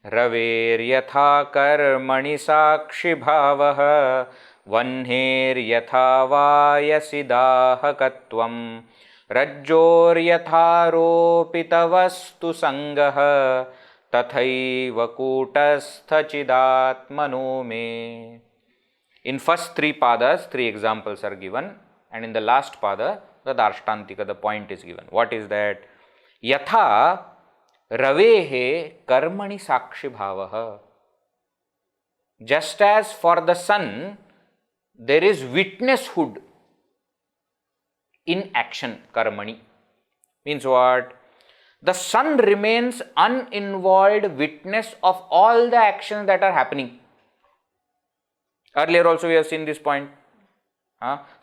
Raver yatha karmāṇi sakshi bhavaha vanher yatha vāyasidāha katvam. Rajjor yatharopitavastu sangaha tathaiva kūtastha chidatmano me. In first 3 padas, 3 examples are given, and in the last pada, the darshtantika, the point is given. What is that? Yatha ravehe karmani sakshi bhavaha. Just as for the sun, there is witnesshood in action, karmani. Means what? The sun remains uninvolved witness of all the actions that are happening. Earlier also we have seen this point.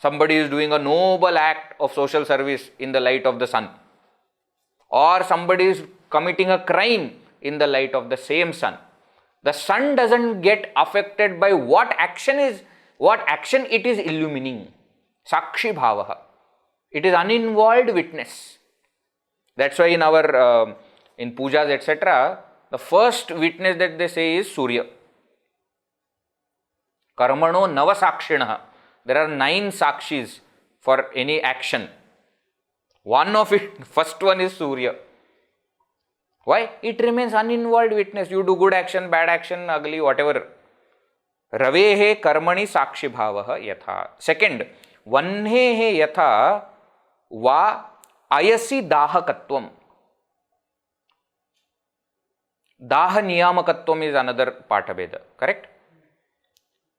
Somebody is doing a noble act of social service in the light of the sun. Or somebody is committing a crime in the light of the same sun. The sun doesn't get affected by what action it is illumining. Sakshi bhavaha. It is uninvolved witness. That's why in our in pujas etc., the first witness that they say is Surya. Karmano nava sakshinaha. There are 9 sakshis for any action. One of it, first one is Surya. Why? It remains uninvolved witness. You do good action, bad action, ugly, whatever. Ravehe karmani sakshi bhavaha yatha. Second, vanhehe yatha va ayasi dahakatvam. Daha niyamakatvam is another pathabheda, correct?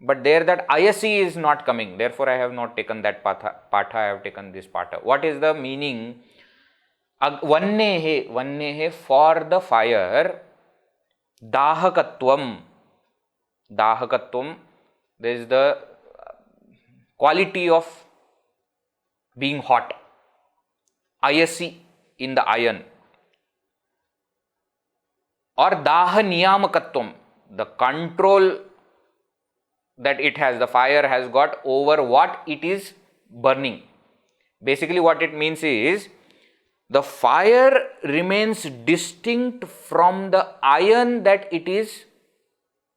But there that ayasi is not coming. Therefore, I have not taken that patha, I have taken this patha. What is the meaning? Vannehe for the fire. Dahakatvam. Dahakatvam, there is the quality of being hot. Ayasi in the iron. Or daha niyamakatvam, the control that it has, the fire has got over what it is burning. Basically what it means is, the fire remains distinct from the iron that it is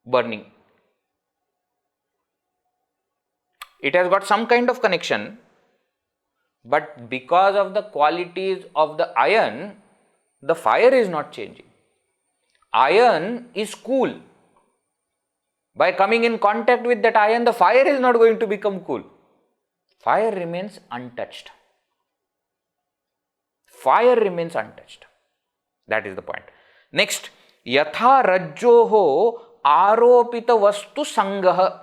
burning. It has got some kind of connection, but because of the qualities of the iron, the fire is not changing. Iron is cool. By coming in contact with that iron, the fire is not going to become cool. Fire remains untouched. Fire remains untouched. That is the point. Next, yatha rajjoho aropita vastu sangaha.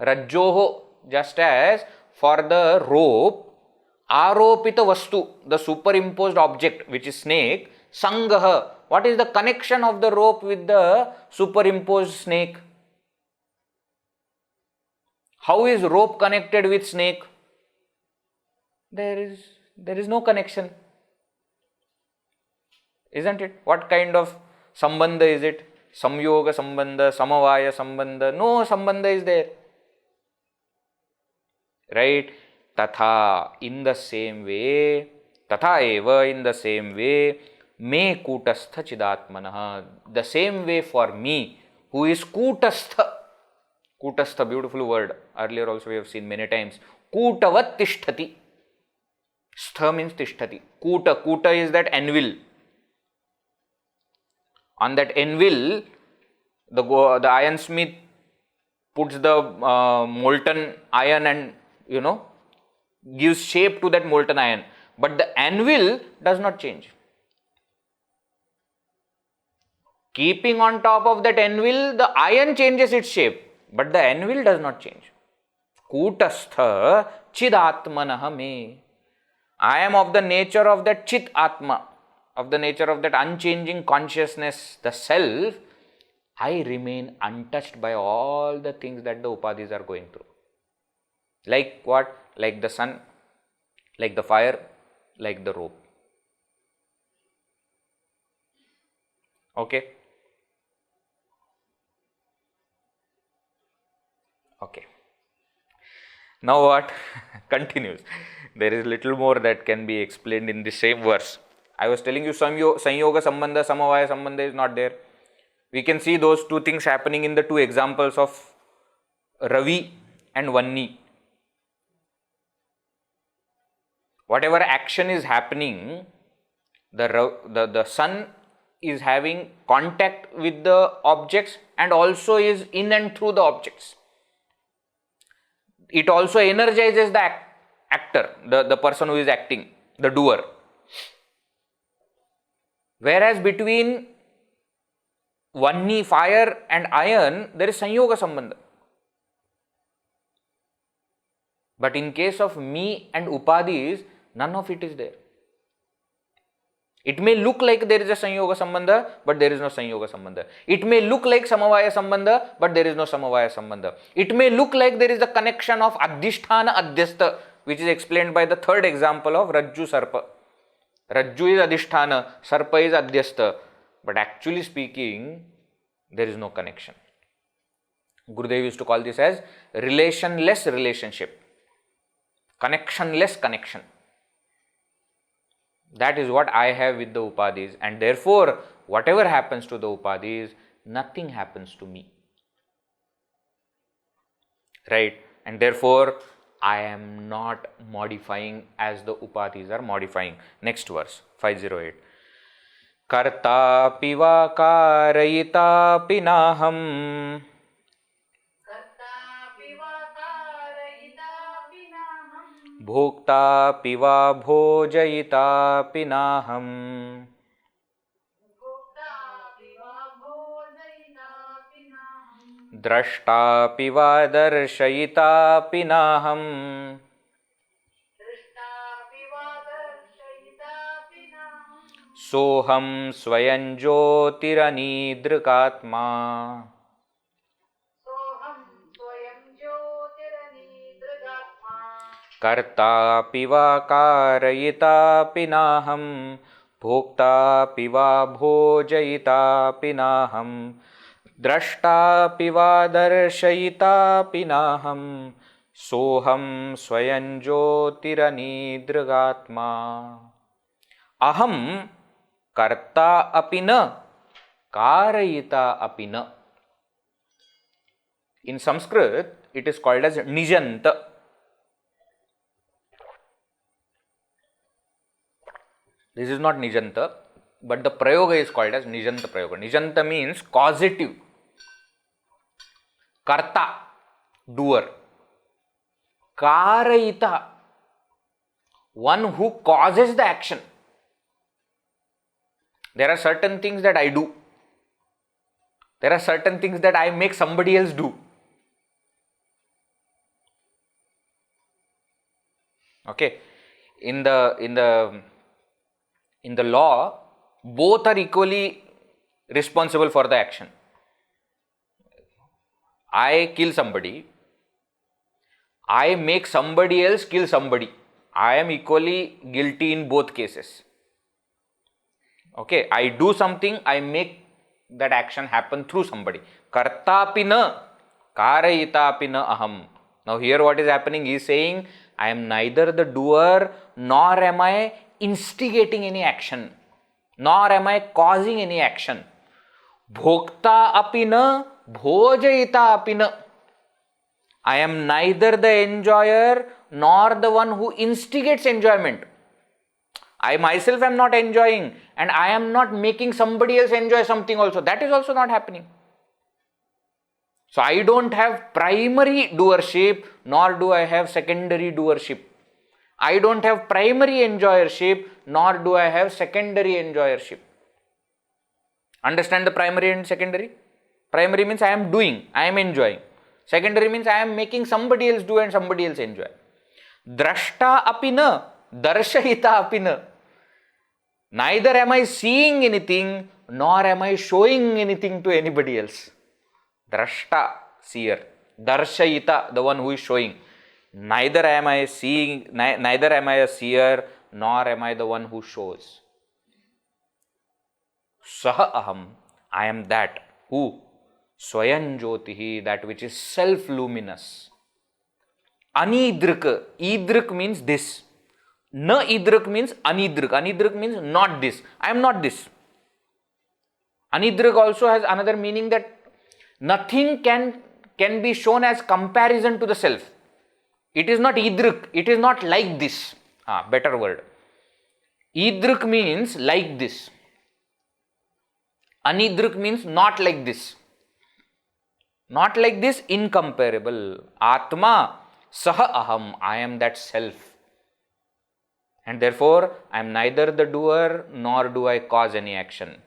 Rajjoho, just as for the rope, aropita vastu, the superimposed object which is snake, sangaha. What is the connection of the rope with the superimposed snake? How is rope connected with snake? There is no connection. Isn't it? What kind of saṃbandho is it? Samyoga saṃbandha, samavaya saṃbandha. No saṃbandha is there. Right? Tatha, in the same way, tatha eva, in the same way, me kūtastha chidatmanaha. The same way for me, who is kūtastha. Kūtastha, beautiful word. Earlier also we have seen many times. Kūtavat tishtati. Stha means tishtati. Kuta is that anvil. On that anvil, the ironsmith puts the molten iron and, gives shape to that molten iron. But the anvil does not change. Keeping on top of that anvil, the iron changes its shape, but the anvil does not change. Kūtastha chidatmanaha me. I am of the nature of that chit atma, of the nature of that unchanging consciousness, the self. I remain untouched by all the things that the upadhis are going through. Like what? Like the sun, like the fire, like the rope. Okay? Okay. Now what? Continues. There is little more that can be explained in the same verse. I was telling you sanyoga saṃbandha, samavaya saṃbandha is not there. We can see those two things happening in the two examples of Ravi and Vanni. Whatever action is happening, the sun is having contact with the objects and also is in and through the objects. It also energizes the actor, the person who is acting, the doer. Whereas between Vanni, fire and iron, there is sanyoga saṃbandha. But in case of me and upadhis, none of it is there. It may look like there is a sanyoga saṃbandha, but there is no sanyoga saṃbandha. It may look like samavaya saṃbandha, but there is no samavaya saṃbandha. It may look like there is a connection of adhisthana adhyastha, which is explained by the third example of Rajju Sarpa. Rajju is adhisthana, Sarpa is adhyastha. But actually speaking, there is no connection. Gurudev used to call this as relationless relationship. Connectionless connection. That is what I have with the upadhis, and therefore whatever happens to the upadhis, nothing happens to me. Right? And therefore I am not modifying as the upadhis are modifying. Next verse, 508. Kartāpi vā kārayitapi nāham. Bhuṅkte va bhojayitapi nāham. Drashtapi va darshayitapi nāham. Soham swayam jyotirani-drikātmā. Kartāpi vā kārayitapi nāham. Bhuṅkte va bhojayitapi nāham. Drashtapi va darshayitapi nāham. Soham swayam jyotirani-drikātmā. Aham karta api na, kārayita api na. In Sanskrit, it is called as nijanta. This is not nijanta, but the prayoga is called as nijanta prayoga. Nijanta means causative. Karta, doer. Kārayita, one who causes the action. There are certain things that I do. There are certain things that I make somebody else do. Okay, in the law, both are equally responsible for the action. I kill somebody, I make somebody else kill somebody. I am equally guilty in both cases. Okay, I do something, I make that action happen through somebody. Kartapi na, karayitapi na aham. Now here what is happening, he is saying, I am neither the doer nor am I instigating any action, nor am I causing any action. Bhuṅkta api na, bhojayita api na. I am neither the enjoyer nor the one who instigates enjoyment. I myself am not enjoying and I am not making somebody else enjoy something also. That is also not happening. So I don't have primary doership nor do I have secondary doership. I don't have primary enjoyership nor do I have secondary enjoyership. Understand the primary and secondary? Primary means I am doing, I am enjoying. Secondary means I am making somebody else do and somebody else enjoy. Drashta api na, darshahita api na. Neither am I seeing anything nor am I showing anything to anybody else. Drashta, seer. Darshayita, the one who is showing. Neither am I seeing, neither am I a seer nor am I the one who shows. Saḥ, I am that. Who? Swayam jyotihi, that which is self-luminous. Anidrik, idrik means this. Na idrik means anidrik. Anidrik means not this. I am not this. Anidrik also has another meaning that nothing can be shown as comparison to the self. It is not idrik. It is not like this. Better word. Idrik means like this. Anidrik means not like this. Not like this, incomparable. Atma, saḥ, I am that self. And therefore, I am neither the doer nor do I cause any action.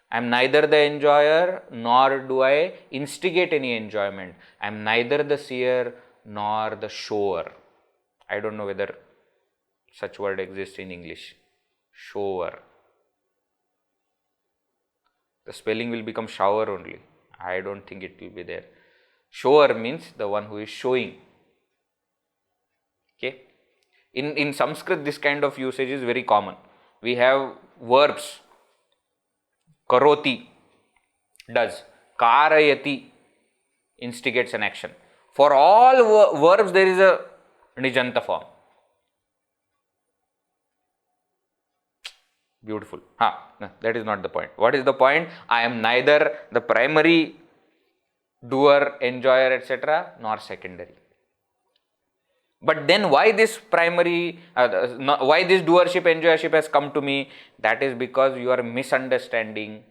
I am neither the enjoyer nor do I instigate any enjoyment. I am neither the seer nor the shower. I don't know whether such word exists in English. Shower. The spelling will become shower only. I don't think it will be there. Shower means the one who is showing. Okay. In Sanskrit, this kind of usage is very common. We have verbs. Karoti does. Kārayati instigates an action. For all verbs, there is a nijanta form. Beautiful. That is not the point. What is the point? I am neither the primary doer, enjoyer, etc., nor secondary. But then why this primary, why this doership, enjoyership has come to me? That is because you are misunderstanding.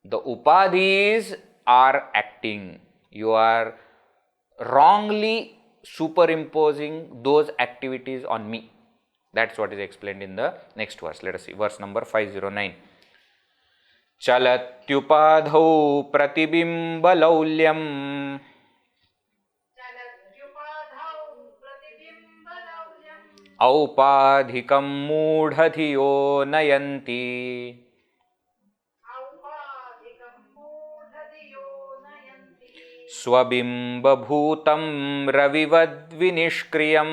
The upadhis are acting. You are wrongly superimposing those activities on me. That's what is explained in the next verse. Let us see. Verse number 509. Chalatyupadhau pratibimbalaulyam upādhikam mūಢधियो nayanti. Swabimbabhutam ravivadvinishkriyam.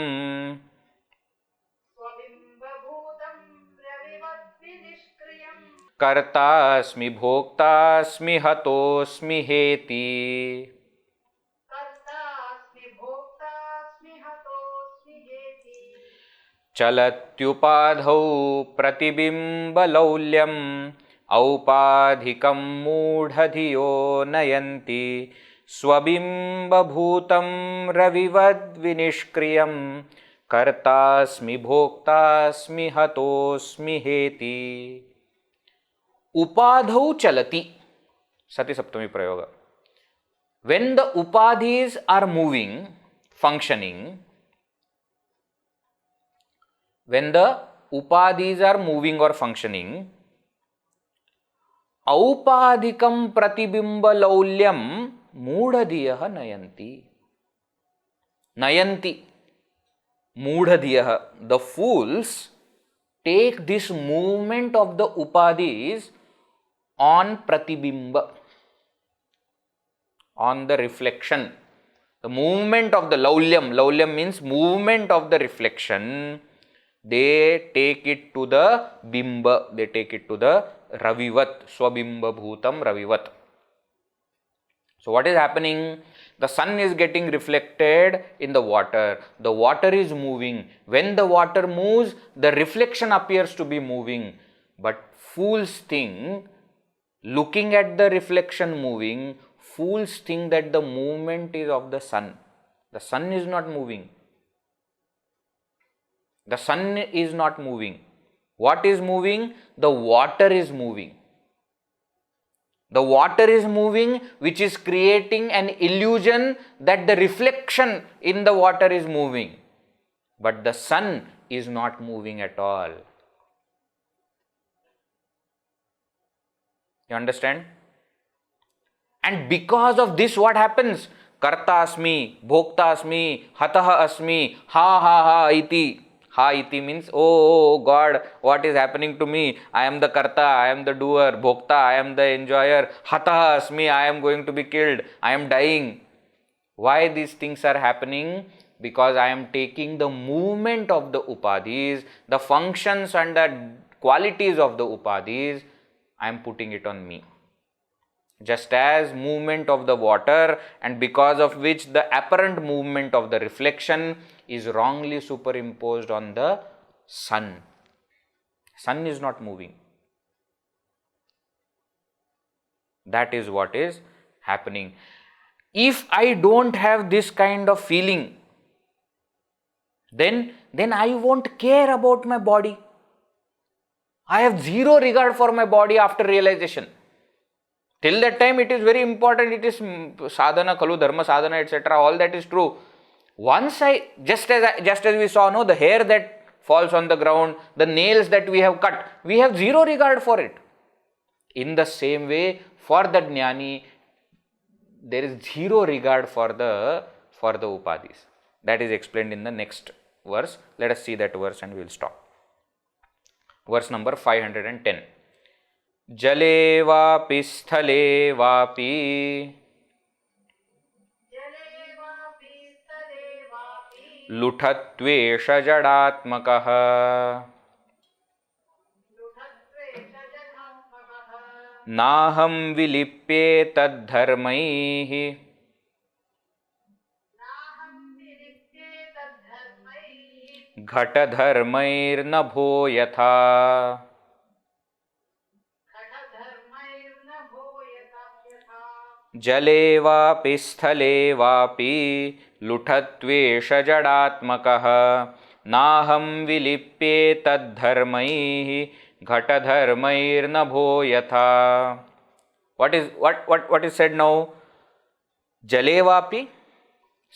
Kartāsmi bhuṅktāsmi hatosmi heti. Chalatyupadhau pratibimbalaulyam upādhikam mūఢधियो nayanti. Swabimbabhutam ravivadvinishkriyam. Kartāsmi bhuṅktāsmi hatosmi heti. Upādhau chalati. Sati Saptami Prayoga. When the upadhis are moving, functioning, when the upadhis are moving or functioning, upādhikam pratibimbalaulyam mūಢधियः nayanti. Nayanti. Moodhadhyah, the fools take this movement of the upadhis on pratibimba, on the reflection. The movement of the laulyam means movement of the reflection. They take it to the bimba, they take it to the ravivat, swabimba bhutam ravivat. So what is happening? The sun is getting reflected in the water. The water is moving. When the water moves, the reflection appears to be moving. But fools think, looking at the reflection moving, fools think that the movement is of the sun. The sun is not moving. The sun is not moving. What is moving? The water is moving. The water is moving, which is creating an illusion that the reflection in the water is moving. But the sun is not moving at all. You understand? And because of this, what happens? Karta asmi, bhuṅkte asmi, ataḥ asmi, ha ha ha iti. Ha iti means, oh God, what is happening to me? I am the karta, I am the doer. Bhuṅkte, I am the enjoyer. Ataḥ asmi, I am going to be killed. I am dying. Why these things are happening? Because I am taking the movement of the upadhis, the functions and the qualities of the upadhis, I am putting it on me. Just as movement of the water, and because of which the apparent movement of the reflection is wrongly superimposed on the sun. Sun is not moving. That is what is happening. If I don't have this kind of feeling, then I won't care about my body. I have zero regard for my body after realization. Till that time it is very important, it is sadhana, khalu, dharma sadhana, etc. All that is true. Once just as we saw, no, the hair that falls on the ground, the nails that we have cut, we have zero regard for it. In the same way, for the jnani, there is zero regard for the upadhis. That is explained in the next verse. Let us see that verse and we will stop. Verse number 510. Jale vapi sthale vapi luṭhatvesha jadatmakah naham vilipye taddharmaihi ghatadharmairnabho yatha जले वापि स्थले वापि लुठत्वेष जडात्मकः नाहं विलिप्ये तद्धर्मैः घटधर्मैर्नभो यथा. What is said now? जले वापि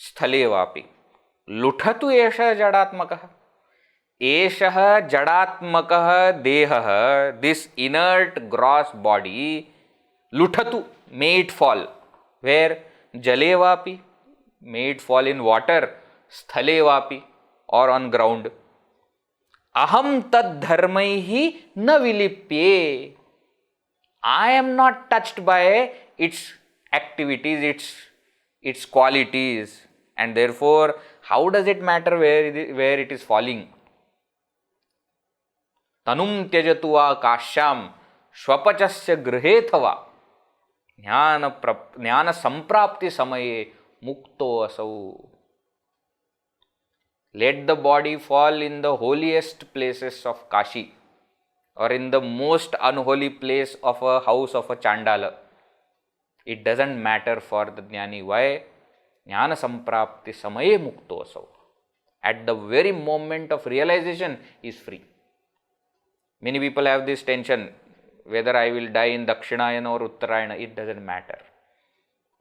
स्थले वापि लुठतु एष जडात्मकः. एषः जडात्मकः देहः, this inert gross body, luṭhatu, may it fall. Where? Jale vapi, may it fall in water. Sthale vapi, or on ground. Aham tad dharmaihi na vilipye. I am not touched by its activities, its qualities, and therefore, how does it matter where it is falling? Tanum tyajatu va kashyam swapachasya grhetava jnana samprapti samaye mukto asau. Let the body fall in the holiest places of Kashi, or in the most unholy place of a house of a chandala. It doesn't matter for the jnani. Why? Jnana samprapti samaye mukto asau. At the very moment of realization, he is free. Many people have this tension, whether I will die in Dakshinayana or Uttarayana, it doesn't matter.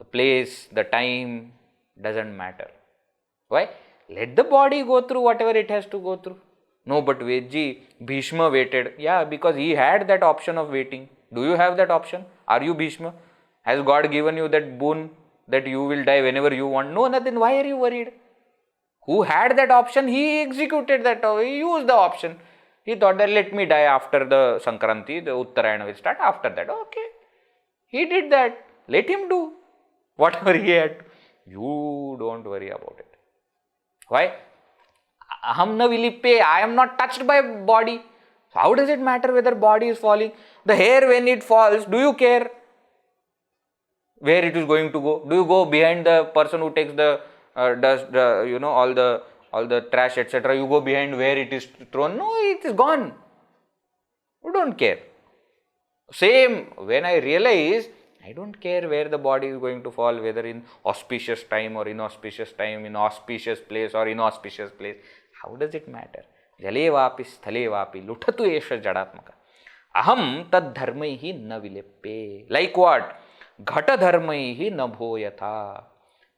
The place, the time doesn't matter. Why? Let the body go through whatever it has to go through. No, but Vedji, Bhishma waited. Yeah, because he had that option of waiting. Do you have that option? Are you Bhishma? Has God given you that boon that you will die whenever you want? No, nothing. Why are you worried? Who had that option, he executed that, he used the option. He thought that let me die after the Sankranti, the Uttarayana will start after that. Okay. He did that. Let him do whatever he had. You don't worry about it. Why? Aham na vilippe, I am not touched by body. So how does it matter whether body is falling? The hair when it falls, do you care where it is going to go? Do you go behind the person who takes the dust, all the trash, etc.? You go behind where it is thrown? No, it is gone. You don't care. Same, when I realize, I don't care where the body is going to fall, whether in auspicious time or inauspicious time, in auspicious place or inauspicious place. How does it matter? Jale vapi sthale vapi luthatu esha jadatmaka. Aham taddharmaihi na vileppe. Like what? Ghata dharmaihi na bhoyatha.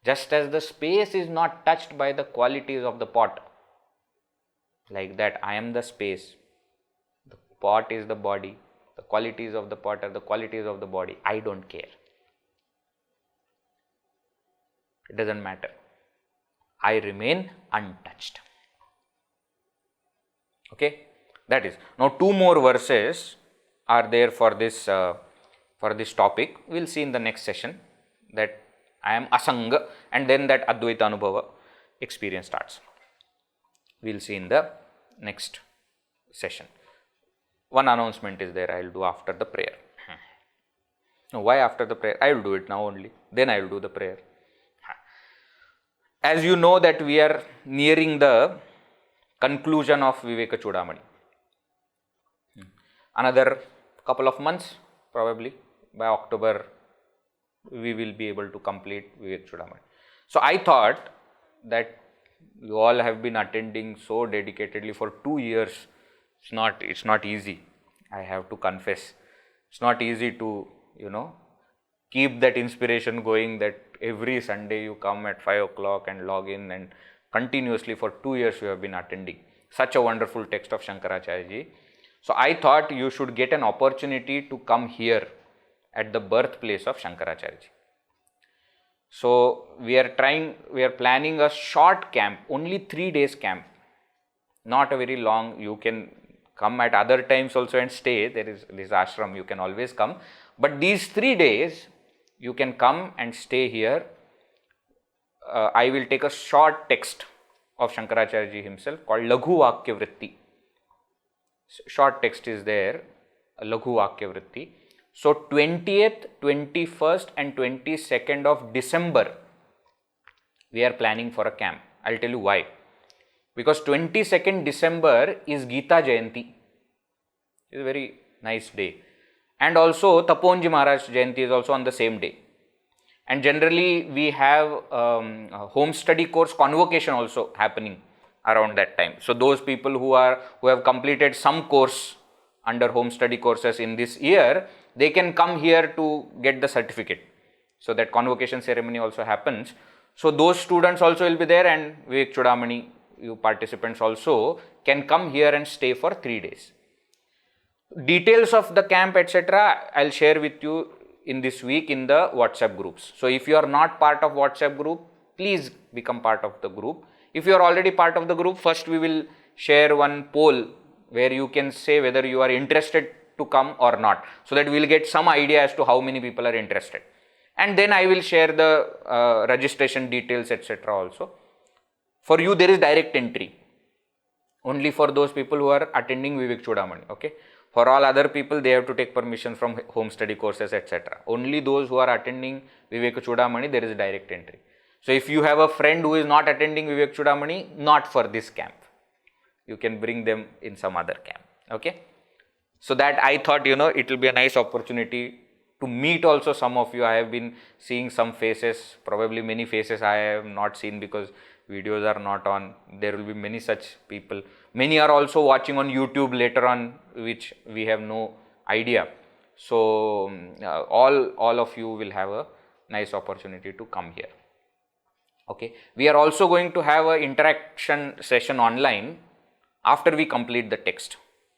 Just as the space is not touched by the qualities of the pot. Like that, I am the space. The pot is the body. The qualities of the pot are the qualities of the body. I don't care. It doesn't matter. I remain untouched. Okay, that is. Now, two more verses are there for this topic. We will see in the next session that I am asanga, and then that Advaita Anubhava experience starts. We will see in the next session. One announcement is there, I will do after the prayer. Now, why after the prayer? I will do it now only, then I will do the prayer. As you know that we are nearing the conclusion of Vivekachoodamani. Another couple of months, probably by October, we will be able to complete Vivekachoodamani. So I thought that you all have been attending so dedicatedly for 2 years. It's not easy. I have to confess. It's not easy to, keep that inspiration going, that every Sunday you come at 5 o'clock and log in, and continuously for 2 years you have been attending such a wonderful text of Shankaracharya ji. So I thought you should get an opportunity to come here at the birthplace of Shankaracharya ji. So we are planning a short camp, only 3 days camp, not a very long. You can come at other times also and stay. There is this ashram, you can always come. But these 3 days, you can come and stay here. I will take a short text of Shankaracharya ji himself called Laghu Vakya Vritti. Short text is there, Laghu Vakya Vritti. So 20th, 21st and 22nd of December, we are planning for a camp. I will tell you why. Because 22nd December is Gita Jayanti. It's a very nice day. And also Taponji Maharaj Jayanti is also on the same day. And generally we have home study course convocation also happening around that time. So those people who have completed some course under home study courses in this year, they can come here to get the certificate. So that convocation ceremony also happens. So those students also will be there, and Vivekachoodamani, you participants also can come here and stay for 3 days. Details of the camp, etc., I'll share with you in this week in the WhatsApp groups. So if you are not part of WhatsApp group, please become part of the group. If you are already part of the group, first we will share one poll where you can say whether you are interested to come or not, so that we will get some idea as to how many people are interested. And then I will share the registration details, etc. also. For you, there is direct entry, only for those people who are attending Vivekachoodamani, okay. For all other people, they have to take permission from home study courses, etc. Only those who are attending Vivekachoodamani, there is direct entry. So if you have a friend who is not attending Vivekachoodamani, not for this camp, you can bring them in some other camp, okay. So that I thought, it will be a nice opportunity to meet also some of you. I have been seeing some faces, probably many faces I have not seen because videos are not on. There will be many such people. Many are also watching on YouTube later on, which we have no idea. So all of you will have a nice opportunity to come here. Okay. We are also going to have an interaction session online after we complete the text.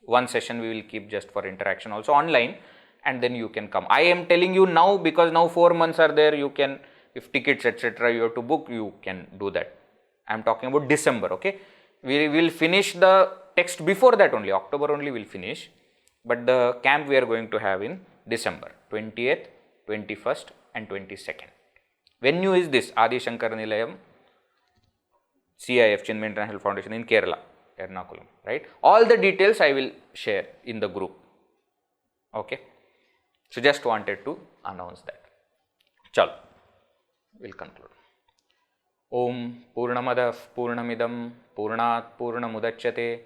One session we will keep just for interaction also online, and then you can come. I am telling you now because now 4 months are there. You can, if tickets etc. you have to book, you can do that. I am talking about December, okay. We will finish the text before that only, October only we will finish, but the camp we are going to have in December, 20th, 21st and 22nd. Venue is this, Adi Shankar Nilayam, CIF, Chinmay International Foundation in Kerala, Ernakulam, right. All the details I will share in the group, okay. So just wanted to announce that. Chalo, we'll conclude. Om Purnamadah Purnamidam Purnat Purnamudachyate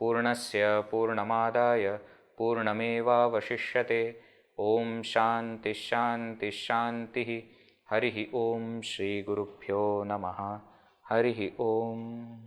Purnasya Purnamadaya Purnameva Vashishyate. Om Shanti Shanti Shanti. Harihi Om Shri Gurubhyo Namaha. Harihi Om.